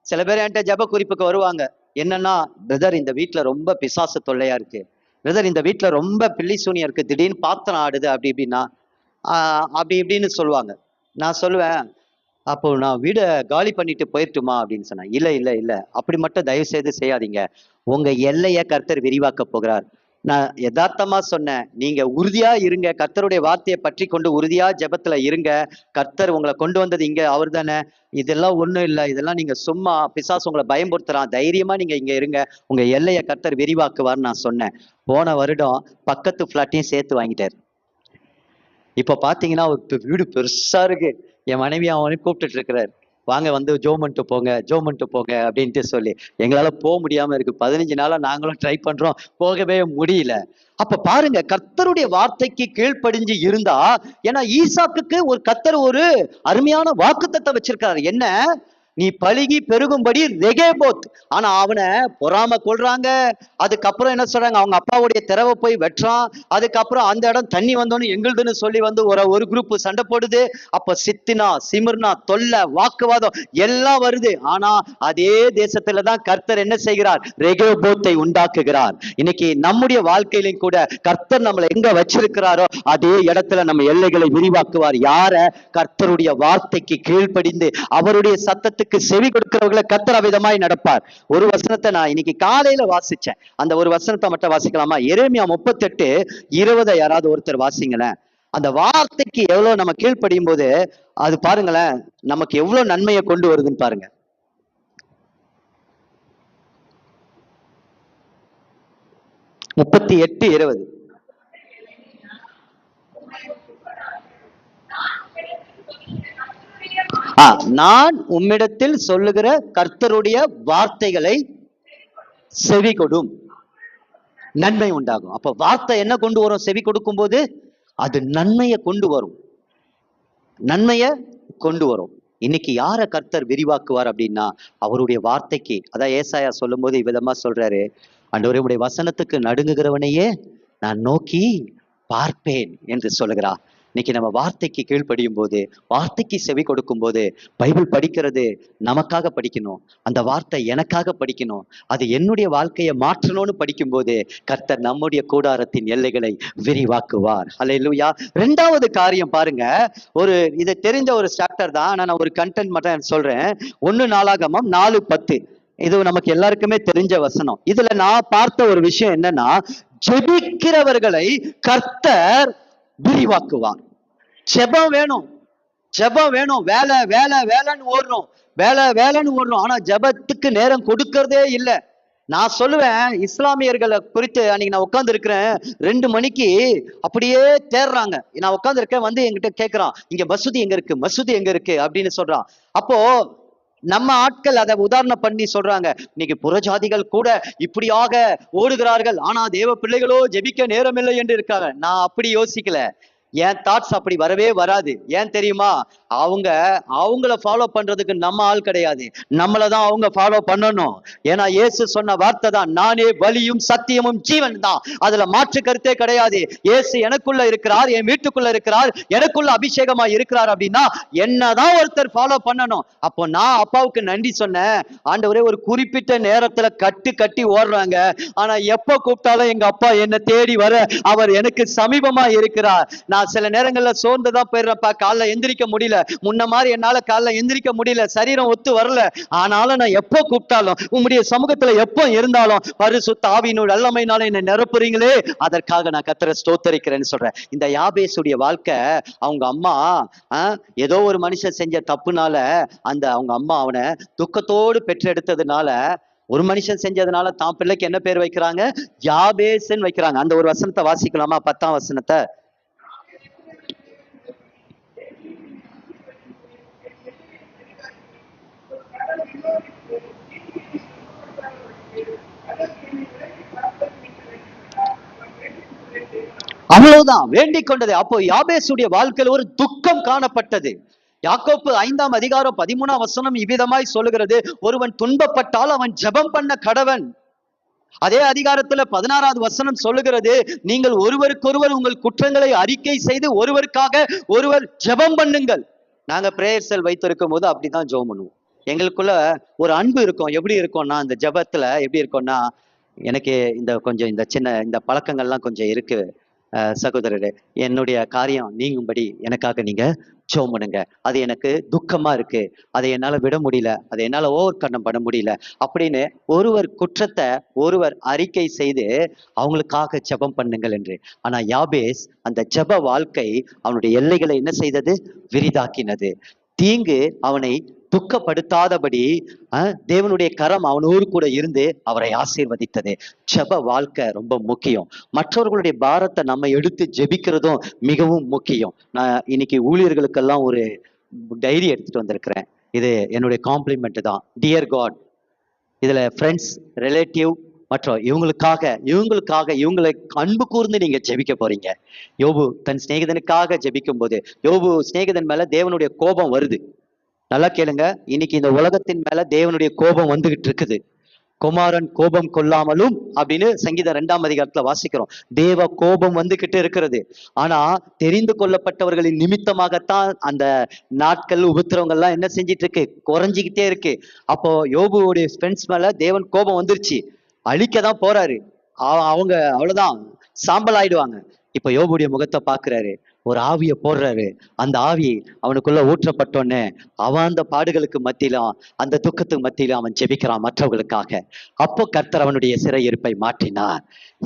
சில பேர் என்கிட்ட ஜப குறிப்புக்கு வருவாங்க. என்னன்னா, பிரதர் இந்த வீட்டுல ரொம்ப பிசாசு தொல்லையா இருக்கு, பிரதர் இந்த வீட்டுல ரொம்ப பில்லி சூனியா இருக்கு, திடீர்னு பாத்திரம் ஆடுது, அப்படி இப்படின்னா அப்படி இப்படின்னு சொல்லுவாங்க. நான் சொல்லுவேன், அப்போ நான் வீடை காலி பண்ணிட்டு போயிட்டுமா அப்படின்னு சொன்னேன். இல்ல இல்ல இல்ல, அப்படி மட்டும் தயவு செய்து செய்யாதீங்க. உங்க எல்லைய கர்த்தர் விரிவாக்க போகிறார். நான் யதார்த்தமா சொன்னேன். நீங்க உறுதியா இருங்க, கர்த்தருடைய வார்த்தையை பற்றி கொண்டு உறுதியா ஜெபத்துல இருங்க. கர்த்தர் உங்களை கொண்டு வந்தது இங்க அவர் தானே, இதெல்லாம் ஒண்ணும் இல்லை, இதெல்லாம் நீங்க சும்மா பிசாசு உங்களை பயன்படுத்துறான், தைரியமா நீங்க இங்க இருங்க, உங்க எல்லையை கர்த்தர் விரிவாக்குவார்னு நான் சொன்னேன். போன வருடம் பக்கத்து பிளாட்டையும் சேர்த்து வாங்கிட்டாரு. இப்ப பாத்தீங்கன்னா ஒரு வீடு பெருசா இருக்கு. என் மனைவி அவனையும் கூப்பிட்டுட்டு இருக்கிறாரு, வாங்க வந்து ஜோமன்ட்டு போங்க, ஜோமன்ட்டு போங்க அப்படின்ட்டு சொல்லி. எங்களால போக முடியாம இருக்கு. 15 நாளா நாங்களும் ட்ரை பண்றோம், போகவே முடியல. அப்ப பாருங்க, கர்த்தருடைய வார்த்தைக்கு கீழ்ப்படிஞ்சு இருந்தா, ஏன்னா ஈசாக்குக்கு ஒரு கர்த்தர் ஒரு அருமையான வாக்குத்தத்தம் வச்சிருக்காரு. என்ன? நீ பழுகி பெருகும்படி ரெகேபோத். ஆனா அவனை பொறாம கொள்றாங்க. அதுக்கப்புறம் என்ன சொல்றாங்க, அவங்க அப்பாவுடைய திறவை போய் வெட்டுறான். அதுக்கப்புறம் அந்த இடம் தண்ணி வந்தோன்னு எங்களுதுன்னு சொல்லி வந்து ஒரு குரூப் சண்டை போடுது. அப்ப சித்தினா சிமிர்னா தொல்லை வாக்குவாதம் எல்லாம் வருது. ஆனா அதே தேசத்துலதான் கர்த்தர் என்ன செய்கிறார்? ரெகோபோத்தை உண்டாக்குகிறார். இன்னைக்கு நம்முடைய வாழ்க்கையிலும் கூட கர்த்தர் நம்மளை எங்க வச்சிருக்கிறாரோ அதே இடத்துல நம்ம எல்லைகளை விரிவாக்குவார். யார? கர்த்தருடைய வார்த்தைக்கு கீழ்ப்படிந்து அவருடைய சத்தத்துக்கு செவி கொடுக்கிறவர்களை கர்த்தர் விதமாய் நடப்பார். ஒரு வசனத்தை நான் இன்னைக்கு காலையில வாசிச்சேன். அந்த ஒரு வசனத்தை மட்டும் வாசிக்கலாமா? எரேமியா 38:20 யாராவது ஒருத்தர் வாசிங்களேன். அந்த வார்த்தைக்கு எவ்வளவு நம்ம கீழ்ப்படியும் போது அது பாருங்களேன், நமக்கு எவ்வளவு நன்மையை கொண்டு வருதுன்னு பாருங்க. 38:20. நான் உம்மிடத்தில் சொல்லுகிற கர்த்தருடைய வார்த்தைகளை செவி கொடும், நன்மை உண்டாகும். அப்ப வார்த்தை என்ன கொண்டு வரும்? செவி கொடுக்கும் போது அது நன்மையை கொண்டு வரும், நன்மையை கொண்டு வரும். இன்னைக்கு யார கர்த்தர் விரிவாக்குவார் அப்படின்னா அவருடைய வார்த்தைக்கு. அதான் ஏசாயா சொல்லும் போது இவ்விதமா சொல்றாரு, ஆண்டவரே உம்முடைய வசனத்துக்கு நடுங்குகிறவனையே நான் நோக்கி பார்ப்பேன் என்று சொல்லுகிறார். இன்னைக்கு நம்ம வார்த்தைக்கு கீழ்ப்படியும் போது, வார்த்தைக்கு செவி கொடுக்கும் போது, பைபிள் படிக்கிறது நமக்காக படிக்கணும், அந்த வார்த்தை எனக்காக படிக்கணும், அது என்னுடைய வாழ்க்கையை மாற்றணும்னு படிக்கும் போது கர்த்தர் நம்முடைய கூடாரத்தின் எல்லைகளை விரிவாக்குவார். அல்லேலூயா. 2வது காரியம் பாருங்க, இதை தெரிஞ்ச ஒரு சாப்டர் தான், ஆனா நான் ஒரு கண்டென்ட் மட்டும் சொல்றேன். 1 நாளாகமம் 4:10. இது நமக்கு எல்லாருக்குமே தெரிஞ்ச வசனம். இதுல நான் பார்த்த ஒரு விஷயம் என்னன்னா, ஜெபிக்கிறவர்களை கர்த்தர் விரிவாக்குவார். ஜெபம் வேணும், ஜெபம் வேணும். வேலை வேலை வேலைன்னு ஓடுறோம், வேலைன்னு ஓடுறோம், ஆனா ஜெபத்துக்கு நேரம் கொடுக்கறதே இல்லை. நான் சொல்லுவேன், இஸ்லாமியர்களை குறித்து அன்னைக்கு நான் உட்கார்ந்து இருக்கிறேன், 2 மணிக்கு அப்படியே தேடுறாங்க. நான் உட்கார்ந்து இருக்கேன், வந்து என்கிட்ட கேட்கிறான், இங்க மசூதி எங்க இருக்கு, மசூதி எங்க இருக்கு அப்படின்னு சொல்றான். அப்போ நம்ம ஆட்கள் அதை உதாரணம் பண்ணி சொல்றாங்க, இன்னைக்கு புறஜாதிகள் கூட இப்படியாக ஓடுகிறார்கள், ஆனா தேவ பிள்ளைகளோ ஜெபிக்க நேரம் இல்லை என்று இருக்காங்க. நான் அப்படி யோசிக்கல, என் தாட்ஸ் அப்படி வரவே வராது. ஏன் தெரியுமா? அவங்கள ஃபாலோ பண்றதுக்கு நம்ம ஆள் கிடையாது, நம்மளதான் அவங்க ஃபாலோ பண்ணணும். ஏன்னா இயேசு சொன்ன வார்த்தை தான், நானே வழியும் சத்தியமும் ஜீவன் தான். அதுல மாற்று கருத்தே கிடையாது. இயேசு எனக்குள்ள இருக்கிறார், என் வீட்டுக்குள்ள இருக்கிறார், எனக்குள்ள அபிஷேகமா இருக்கிறார் அப்படின்னா என்னதான் ஒருத்தர் ஃபாலோ பண்ணணும். அப்போ நான் அப்பாவுக்கு நன்றி சொன்னேன், ஆண்டவரே ஒரு குறிப்பிட்ட நேரத்துல கட்டி ஓடுறாங்க, ஆனா எப்ப கூப்பிட்டாலும் எங்க அப்பா என்ன தேடி வர அவர் எனக்கு சமீபமா இருக்கிறார். நான் சில நேரங்கள்ல சோர்ந்துதான் போயிடுறப்பா, காலைல எந்திரிக்க முடியல, முன்ன மாதிரி என்னால காலைல எந்திரிக்க முடியல, சரீரம் ஒத்து வரல, ஆனாலும் நான் எப்போ கூப்பிட்டாலும் உம்முடைய சமூகத்துல எப்போ இருந்தாலும் பரிசுத்த ஆவியினுடைய வல்லமையினால என்னை நிரப்புறீங்களே, அதற்காக நான் கர்த்தரை ஸ்தோத்தரிக்கிறேன்னு சொல்றேன். இந்த யாபேசுடைய வாழ்க்கை, அவங்க அம்மா ஏதோ ஒரு மனுஷன் செஞ்ச தப்புனால அவங்க அம்மா அவனை துக்கத்தோடு பெற்றெடுத்ததுனால, ஒரு மனுஷன் செஞ்சதுனால தான் பிள்ளைக்கு என்ன பேர் வைக்கிறாங்க? யாபேஸ்ன்னு வைக்கிறாங்க. அந்த ஒரு வசனத்தை வாசிக்கலாமா? 10ஆம் வசனத்தை. அவ்வளவுதான் வேண்டிக் கொண்டது. அப்போ யாபேசுடைய வாழ்க்கையில் ஒரு துக்கம் காணப்பட்டது. யாக்கோப்பு 5ஆம் அதிகாரம் 13ஆம் வசனம் இவ்விதமாய் சொல்லுகிறது, ஒருவன் துன்பப்பட்டால் அவன் ஜெபம் பண்ண கடவன். அதே அதிகாரத்துல 16வது வசனம் சொல்லுகிறது, நீங்கள் ஒருவருக்கொருவர் உங்கள் குற்றங்களை அறிக்கை செய்து ஒருவருக்காக ஒருவர் ஜெபம் பண்ணுங்கள். நாங்க பிரேயர் செல் வைத்திருக்கும் போது அப்படிதான் ஜெபம் பண்ணுவோம். எங்களுக்குள்ள ஒரு அன்பு இருக்கும். எப்படி இருக்கும்னா, இந்த ஜெபத்துல எப்படி இருக்கும்னா, எனக்கு கொஞ்சம் இந்த சின்ன இந்த பழக்கங்கள்லாம் கொஞ்சம் இருக்கு சகோதரரே, என்னுடைய காரியம் நீங்கும்படி எனக்காக நீங்க ஜெபம் பண்ணுங்க. அது எனக்கு துக்கமா இருக்கு, அதை என்னால விட முடியல, அதை என்னால ஓவர் கம் பண்ண முடியல அப்படின்னு ஒருவர் குற்றத்தை ஒருவர் அறிக்கை செய்து அவங்களுக்காக ஜெபம் பண்ணுங்கள் என்று. ஆனா யாபேஸ் அந்த ஜெப வாழ்க்கை அவனுடைய எல்லைகளை என்ன செய்தது? விரிதாக்கினது. தீங்கு அவனை துக்கப்படுத்தாதபடி தேவனுடைய கரம் அவனோடு கூட இருந்து அவரை ஆசீர்வதித்தது. ஜெப வாழ்க்கை ரொம்ப முக்கியம். மற்றவர்களுடைய பாரத்தை நம்ம எடுத்து ஜெபிக்கிறதும் மிகவும் முக்கியம். நான் இன்னைக்கு ஊழியர்களுக்கெல்லாம் ஒரு டைரி எடுத்துட்டு வந்திருக்கிறேன். இது என்னுடைய காம்ப்ளிமெண்ட் தான். Dear god. இதுல ஃப்ரெண்ட்ஸ், ரிலேட்டிவ் மற்றும் இவங்களை அன்பு கூர்ந்து நீங்க ஜெபிக்க போறீங்க. யோபு தன் சிநேகிதனுக்காக ஜெபிக்கும் போது யோபு சிநேகிதன் மேல தேவனுடைய கோபம் வருது. நல்லா கேளுங்க, இன்னைக்கு இந்த உலகத்தின் மேல தேவனுடைய கோபம் வந்துகிட்டு இருக்குது. குமாரன் கோபம் கொள்ளாமலும் அப்படின்னு சங்கீதம் 2ஆம் அதிகாரத்துல வாசிக்கிறோம். தேவ கோபம் வந்துகிட்டு இருக்கிறது. ஆனா தெரிந்து கொள்ளப்பட்டவர்களின் நிமித்தமாகத்தான் அந்த நாட்கள் உபத்திரவங்கள்லாம் என்ன செஞ்சிட்டு இருக்கு, குறைஞ்சிக்கிட்டே இருக்கு. அப்போ யோபுவோடைய ஃப்ரெண்ட்ஸ் மேல தேவன் கோபம் வந்துருச்சு, அழிக்கதான் போறாரு. அவங்க அவ்வளவுதான், சாம்பல் ஆயிடுவாங்க. இப்ப யோபுடைய முகத்தை பாக்குறாரு, ஒரு ஆவிய போடுறாரு. அந்த ஆவி அவனுக்குள்ள ஊற்றப்பட்டோன்னே அவன் அந்த பாடுகளுக்கு மத்தியிலும் அந்த துக்கத்துக்கு மத்தியிலும் அவன் ஜெபிக்கிறான் மற்றவர்களுக்காக. அப்போ கர்த்தர் அவனுடைய சிறையிருப்பை மாற்றினார்.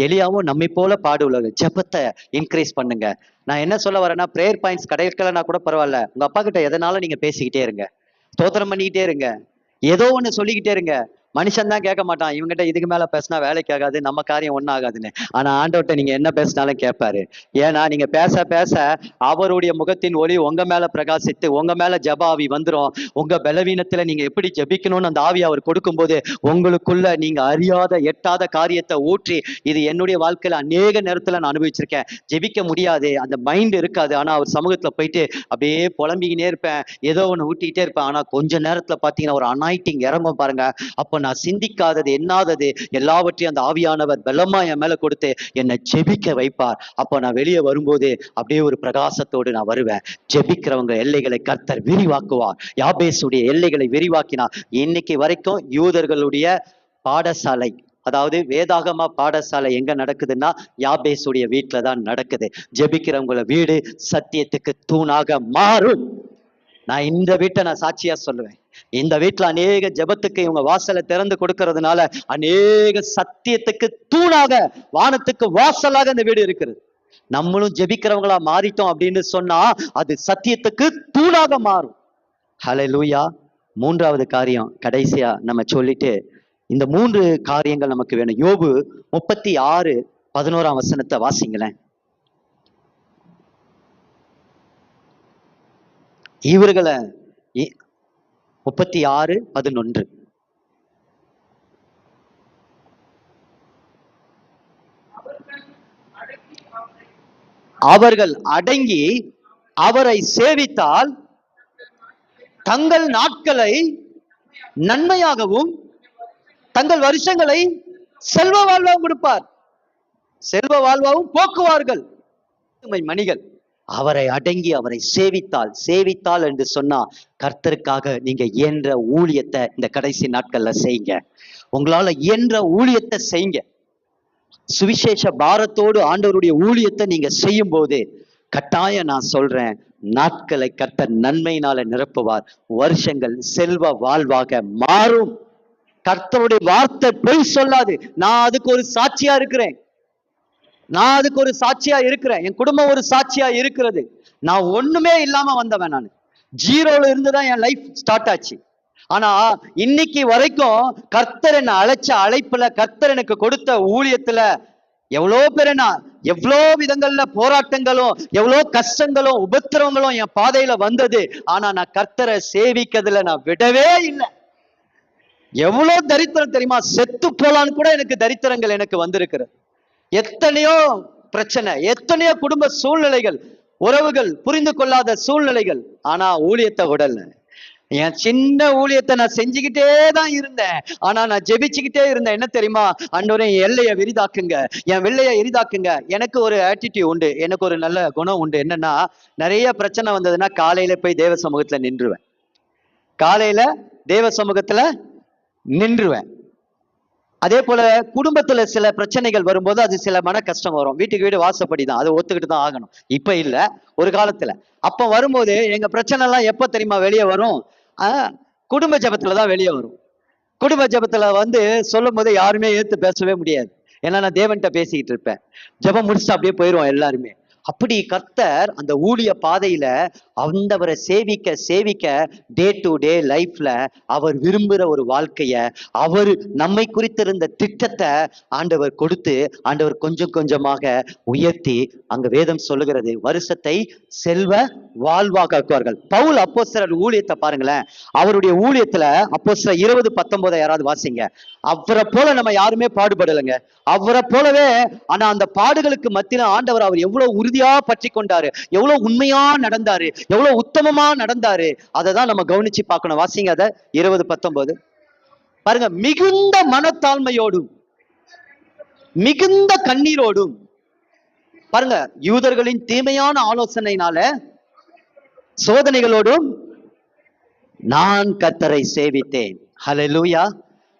எலியாவும் நம்மை போல பாடுள்ள ஜெபத்தை இன்க்ரீஸ் பண்ணுங்க. நான் என்ன சொல்ல வரேன்னா, பிரேயர் பாயிண்ட்ஸ் கிடைக்கலன்னா கூட பரவாயில்ல, உங்க அப்பா கிட்ட எதனால நீங்க பேசிக்கிட்டே இருங்க, ஸ்தோத்திரம் பண்ணிக்கிட்டே இருங்க, ஏதோ ஒண்ணு சொல்லிக்கிட்டே இருங்க. மனுஷன் தான் கேட்க மாட்டான், இவங்ககிட்ட இதுக்கு மேல பேசினா வேலைக்கு ஆகாது, நம்ம காரியம் ஒன்னும் ஆகாதுன்னு. ஆனா ஆண்டவர்கிட்ட நீங்க என்ன பேசினாலும் கேட்பாரு. ஏன்னா நீங்க பேச பேச அவருடைய முகத்தின் ஒளி உங்க மேல பிரகாசித்து உங்க மேல ஜெப ஆவி வந்துடும். உங்க பலவீனத்துல நீங்க எப்படி ஜெபிக்கணும்னு அந்த ஆவி அவர் கொடுக்கும்போது உங்களுக்குள்ள நீங்க அறியாத எட்டாத காரியத்தை ஊற்றி, இது என்னுடைய வாழ்க்கையில அநேக நேரத்துல நான் அனுபவிச்சிருக்கேன். ஜெபிக்க முடியாது, அந்த மைண்ட் இருக்காது. ஆனா அவர் சமூகத்துல போயிட்டு அப்படியே புலம்பிக்கினே இருப்பேன், ஏதோ ஒண்ணு ஊட்டிக்கிட்டே இருப்பேன். ஆனா கொஞ்ச நேரத்துல பாத்தீங்கன்னா ஒரு அனாயிட்டிங் இறங்கும் பாருங்க. அப்ப நான் சிந்திக்காதது என்னாதது எல்லாவற்றையும் அந்த ஆவியானவர் பலமா என் மேல கொடுத்து என்னை ஜெபிக்க வைப்பார். அப்போ நான் வெளியே வரும்போது அப்படியே ஒரு பிரகாசத்தோடு நான் வருவேன். ஜெபிக்கிறவங்க எல்லைகளை கர்த்தர் விரிவாக்குவார். யாபேசுடைய எல்லைகளை விரிவாக்கினார். இன்னைக்கு வரைக்கும் யூதர்களுடைய பாடசாலை, அதாவது வேதாகமா பாடசாலை எங்க நடக்குதுன்னா யாபேசுடைய வீட்டுல தான் நடக்குது. ஜெபிக்கிறவங்கள வீடு சத்தியத்துக்கு தூணாக மாறும். நான் இந்த வீட்டை நான் சாட்சியா சொல்லுவேன். இந்த வீட்டுல அநேக ஜெபத்துக்கு இவங்க வாசலை திறந்து கொடுக்கறதுனால அநேக சத்தியத்துக்கு தூணாக, வானத்துக்கு வாசலாக இந்த வீடு இருக்கிறது. நம்மளும் ஜெபிக்கிறவங்களா மாறிட்டோம் அப்படின்னு சொன்னா அது சத்தியத்துக்கு தூணாக மாறும். ஹல்லேலூயா. 3வது காரியம் கடைசியா நம்ம சொல்லிட்டு, இந்த 3 காரியங்கள் நமக்கு வேணும். யோபு 36:11 வசனத்தை வாசிங்களேன். இவர்களை 36:11 அவர்கள் அடங்கி அவரை சேவித்தால் தங்கள் நாட்களை நன்மையாகவும் தங்கள் வருஷங்களை செல்வ வாழ்வாகவும் கொடுப்பார். செல்வ வாழ்வாகவும் போக்குவார்கள். மணிகள் அவரை அடங்கி அவரை சேவித்தால் என்று சொன்னா கர்த்தருக்காக நீங்க இயன்ற ஊழியத்தை இந்த கடைசி நாட்கள்ல செய்யுங்க. உங்களால இயன்ற ஊழியத்தை செய்யுங்க. சுவிசேஷ பாரத்தோடு ஆண்டவருடைய ஊழியத்தை நீங்க செய்யும் போது கட்டாயம் நான் சொல்றேன், நாட்களை கர்த்தர் நன்மையினால நிரப்புவார். வருஷங்கள் செல்வ வாழ்வாக மாறும். கர்த்தருடைய வார்த்தை பொய் சொல்லாது. நான் அதுக்கு ஒரு சாட்சியா இருக்கிறேன். என் குடும்பம் ஒரு சாட்சியா இருக்கிறது. நான் ஒண்ணுமே இல்லாம வந்தவன். நான் ஜீரோல இருந்துதான் என் லைஃப் ஸ்டார்ட் ஆச்சு. ஆனா இன்னைக்கு வரைக்கும் கர்த்தர் என்ன அழைச்ச அழைப்புல, கர்த்தர் எனக்கு கொடுத்த ஊழியத்துல எவ்வளோ பேர், எவ்வளோ விதங்கள்ல போராட்டங்களும் எவ்வளோ கஷ்டங்களும் உபத்திரவங்களும் என் பாதையில வந்தது. ஆனா நான் கர்த்தரை சேவிக்கிறதுல நான் விடவே இல்லை. எவ்வளவு தரித்திரம் தெரியுமா, செத்து போலான்னு கூட எனக்கு தரித்திரங்கள் எனக்கு வந்திருக்கிறது. எத்தனையோ பிரச்சனை, எத்தனையோ குடும்ப சூழ்நிலைகள், உறவுகள் புரிந்து கொள்ளாத சூழ்நிலைகள். ஆனா ஊழியத்தை விடல. என் சின்ன ஊழியத்தை நான் செஞ்சுக்கிட்டே தான் இருந்தேன். ஆனா நான் ஜெபிச்சுக்கிட்டே இருந்தேன். என்ன தெரியுமா, ஆண்டவரே என் எல்லையை விரிதாக்குங்க, என் வெள்ளையை எரிதாக்குங்க. எனக்கு ஒரு ஆட்டிடியூட் உண்டு, எனக்கு ஒரு நல்ல குணம் உண்டு. என்னன்னா, நிறைய பிரச்சனை வந்ததுன்னா காலையில போய் தேவ சமூகத்துல நின்றுவேன். அதே போல குடும்பத்துல சில பிரச்சனைகள் வரும்போது அது சில மன கஷ்டம் வரும். வீட்டுக்கு வீடு வாசப்படிதான், அதை ஒத்துக்கிட்டு தான் ஆகணும். இப்ப இல்ல, ஒரு காலத்துல. அப்ப வரும்போது எங்க பிரச்சனை எல்லாம் எப்ப தெரியுமா வெளியே வரும்? குடும்ப ஜபத்துலதான் வெளியே வரும். குடும்ப ஜபத்துல சொல்லும் போது யாருமே ஏத்து பேசவே முடியாது. ஏன்னா நான் தேவன்கிட்ட பேசிக்கிட்டு இருப்பேன். ஜபம் முடிச்சுட்டு அப்படியே போயிடுவோம் எல்லாருமே. அப்படி கர்த்தர் அந்த ஊழிய பாதையில ஆண்டவரை சேவிக்க சேவிக்க டே டு டே லைஃப்ல அவர் விரும்புகிற ஒரு வாழ்க்கைய, அவர் நம்மை குறித்திருந்த திட்டத்தை ஆண்டவர் கொடுத்து, ஆண்டவர் கொஞ்சம் கொஞ்சமாக உயர்த்தி, அங்க வேதம் சொல்லுகிறது வருஷத்தை செல்வ வாழ்வாக்குவார்கள். பவுல் அப்போஸ்தலர் ஊழியத்தை பாருங்களேன். அவருடைய ஊழியத்துல அப்போஸ்தலர் 20:19 யாராவது வாசிங்க. அவரை போல நம்ம யாருமே பாடுபடலைங்க. அவரை போலவே, ஆனா அந்த பாடுகளுக்கு மத்தியில ஆண்டவர் அவர் எவ்வளவு உறுதியா பற்றி கொண்டாரு, எவ்வளவு உண்மையா நடந்தாரு, எவ்வளவு உத்தமமா நடந்தாரு. அதை தான் நம்ம கவனிச்சு பார்க்கணும். வாசிங்க அத 20:19 பாருங்க. மிகுந்த மனத்தாழ்மையோடும் மிகுந்த கண்ணீரோடும் பாருங்க, யூதர்களின் தீமையான ஆலோசனையினால சோதனைகளோடும் நான் கர்த்தரை சேவித்தேன். ஹல்லேலூயா,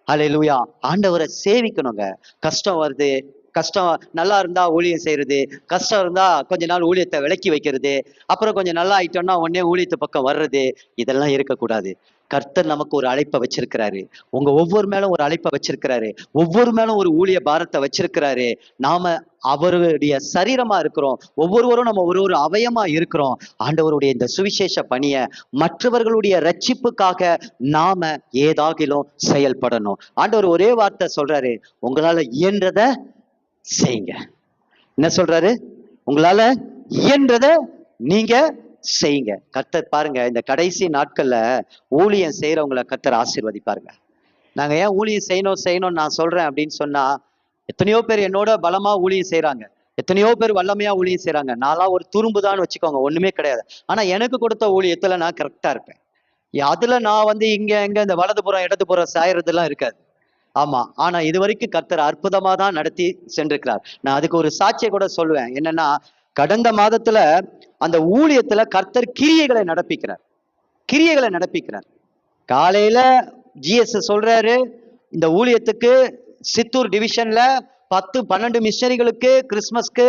ஹல்லேலூயா. ஆண்டவரை சேவிக்கணுங்க. கஷ்டம் வருது, கஷ்டம் நல்லா இருந்தா ஊழியம் செய்யறது, கஷ்டம் இருந்தா கொஞ்ச நாள் ஊழியத்தை விலக்கி வைக்கிறது, அப்புறம் கொஞ்சம் நல்லா ஆயிட்டோம்னா உடனே ஊழியத்து பக்கம் வர்றது, இதெல்லாம் இருக்கக்கூடாது. கர்த்தர் நமக்கு ஒரு அழைப்பை வச்சிருக்கிறாரு. உங்க ஒவ்வொரு மேலும் ஒரு அழைப்பை வச்சிருக்கிறாரு. ஒவ்வொரு மேலும் ஒரு ஊழிய பாரத்தை வச்சிருக்கிறாரு. நாம அவருடைய சரீரமா இருக்கிறோம். ஒவ்வொருவரும் நம்ம ஒரு அவயமா இருக்கிறோம். ஆண்டவருடைய இந்த சுவிசேஷ பணியை மற்றவர்களுடைய ரட்சிப்புக்காக நாம ஏதாகிலும் செயல்படணும். ஆண்டவர் ஒரே வார்த்தை சொல்றாரு, உங்களால இயன்றத செய்யுங்க. என்ன சொல்றாரு? உங்களால இயன்றத நீங்க செய்யுங்க. கர்த்தர் பாருங்க, இந்த கடைசி நாட்கள்ல ஊழியம் செய்யறவங்களை கர்த்தர் ஆசீர்வதிப்பாருங்க. நாங்க ஏன் ஊழியம் செய்யணும்னு நான் சொல்றேன் அப்படின்னு சொன்னா, எத்தனையோ பேர் என்னோட பலமா ஊழியம் செய்யறாங்க, எத்தனையோ பேர் வல்லமையா ஊழியம் செய்யறாங்க. நான்லாம் ஒரு துரும்புதான்னு வச்சுக்கோங்க, ஒண்ணுமே கிடையாது. ஆனா எனக்கு கொடுத்த ஊழியத்துல நான் கரெக்டா இருப்பேன். அதுல நான் இங்க இந்த வலதுபுறம் இடதுபுறம் சாயறதுலாம் இருக்காது. ஆமா, ஆனா இது வரைக்கும் கர்த்தர் அற்புதமா தான் நடத்தி சென்றிருக்கிறார். நான் அதுக்கு ஒரு சாட்சியை கூட சொல்லுவேன். என்னன்னா, கடந்த மாதத்துல அந்த ஊழியத்துல கர்த்தர் கிரியைகளை நடப்பிக்கிறார். காலையில ஜிஎஸ் சொல்றாரு, இந்த ஊழியத்துக்கு சித்தூர் டிவிஷன்ல 10-12 மிஷனரிகளுக்கு கிறிஸ்மஸ்க்கு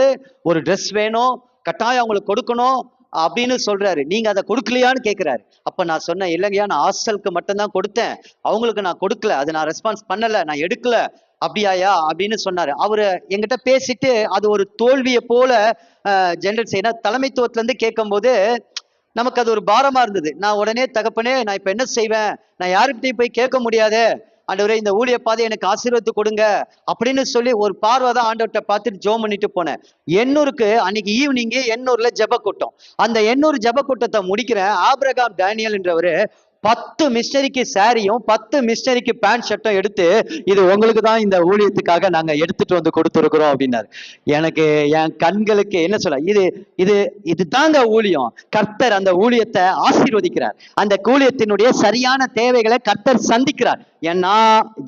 ஒரு ட்ரெஸ் வேணும், கட்டாயம் அவங்களுக்கு கொடுக்கணும் அப்படின்னு சொல்றாரு. நீங்க அதை கொடுக்கலையான்னு கேட்கிறாரு. அப்ப நான் சொன்னேன், இல்லைங்கய்யா, நான் ஹாஸ்டலுக்கு மட்டும்தான் கொடுத்தேன், அவங்களுக்கு நான் கொடுக்கல, அது நான் ரெஸ்பான்ஸ் பண்ணல, நான் எடுக்கல. அப்படியாயா அப்படின்னு சொன்னாரு. அவரு என்கிட்ட பேசிட்டு அது ஒரு தோல்வியை போல ஜெனரேட் செய்ய தலைமைத்துவத்துல இருந்து கேட்கும் போது நமக்கு அது ஒரு பாரமா இருந்தது. நான் உடனே, தகப்பனே, நான் இப்ப என்ன செய்வேன், நான் யாருக்கிட்டையும் போய் கேட்க முடியாது, ஆண்டவரே இந்த ஊழிய பாதை எனக்கு ஆசீர்வாதத்தை கொடுங்க அப்படின்னு சொல்லி ஒரு பார்வை தான் ஆண்டவர்கிட்ட பார்த்துட்டு ஜெபம் பண்ணிட்டு போனேன். எண்ணூருக்கு அன்னைக்கு ஈவினிங் எண்ணூர்ல ஜெப கூட்டம். அந்த எண்ணூர் ஜெப கூட்டத்தை முடிக்கிறேன். ஆபிரகாம் டேனியல் என்றவரு 10 மிஷனரிக்கு சாரியும் 10 மிஷனரிக்கு பேண்ட் ஷர்ட்டும் எடுத்து, இது உங்களுக்கு தான், இந்த ஊழியத்துக்காக நாங்க எடுத்துட்டு வந்து கொடுத்துருக்குறோம் அப்படின்னாரு. எனக்கு என் கண்களுக்கு என்ன சொல்ல, இது தாங்க ஊழியம். கர்த்தர் அந்த ஊழியத்தை ஆசீர்வதிக்கிறார். அந்த ஊழியத்தினுடைய சரியான தேவைகளை கர்த்தர் சந்திக்கிறார். ஏன்னா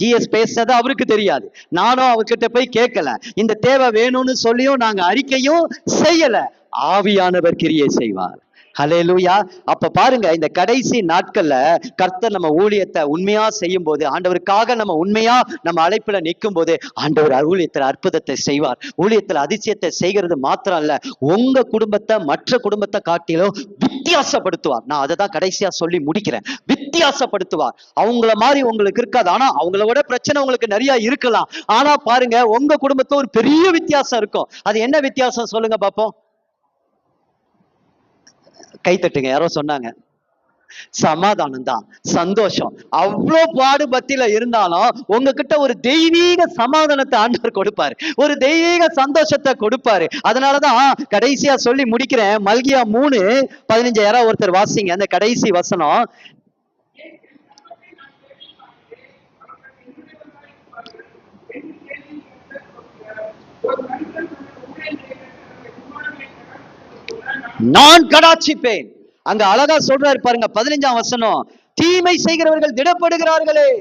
ஜிஎஸ் பேசுறது அவருக்கு தெரியாது, நானும் அவர்கிட்ட போய் கேட்கல, இந்த தேவை வேணும்னு சொல்லியும் நாங்க அறிக்கையும் செய்யல. ஆவியானவர் கிரியை செய்வார். ஹல்லேலூயா. அப்ப பாருங்க, இந்த கடைசி நாட்கள்ல கர்த்தர் நம்ம ஊழியத்தை உண்மையா செய்யும் போது, ஆண்டவருக்காக நம்ம உண்மையா நம்ம அழைப்புல நிற்கும் போது, ஆண்டவர் ஊழியத்துல அற்புதத்தை செய்வார். ஊழியத்துல அதிசயத்தை செய்கிறது மாத்திரம் இல்ல, உங்க குடும்பத்தை மற்ற குடும்பத்தை காட்டிலும் வித்தியாசப்படுத்துவார். நான் அதை தான் கடைசியா சொல்லி முடிக்கிறேன். வித்தியாசப்படுத்துவார். அவங்கள மாதிரி உங்களுக்கு இருக்காது, ஆனா அவங்கள விட பிரச்சனை உங்களுக்கு நிறைய இருக்கலாம். ஆனா பாருங்க, உங்க குடும்பத்துல ஒரு பெரிய வித்தியாசம் இருக்கும். அது என்ன வித்தியாசம் சொல்லுங்க பாப்போம். கை தட்டுங்க. யாரோ சொன்னாங்க, சமாதானம் தான், சந்தோஷம். அவ்வளோ பாடுபத்தில இருந்தாலும் உங்ககிட்ட ஒரு தெய்வீக சமாதானத்தை ஆண்டவர் கொடுப்பாரு, ஒரு தெய்வீக சந்தோஷத்தை கொடுப்பாரு. அதனாலதான் கடைசியா சொல்லி முடிக்கிறேன். மல்கியா 3:15 யாராவது ஒருத்தர் வாசிங்க அந்த கடைசி வசனம். நான் கடாட்சிப்பேன். அங்க அழகா சொல்றாரு பாருங்க, 15ஆம் வசனம். தீமை செய்கிறவர்கள் திடப்படுகிறார்களே.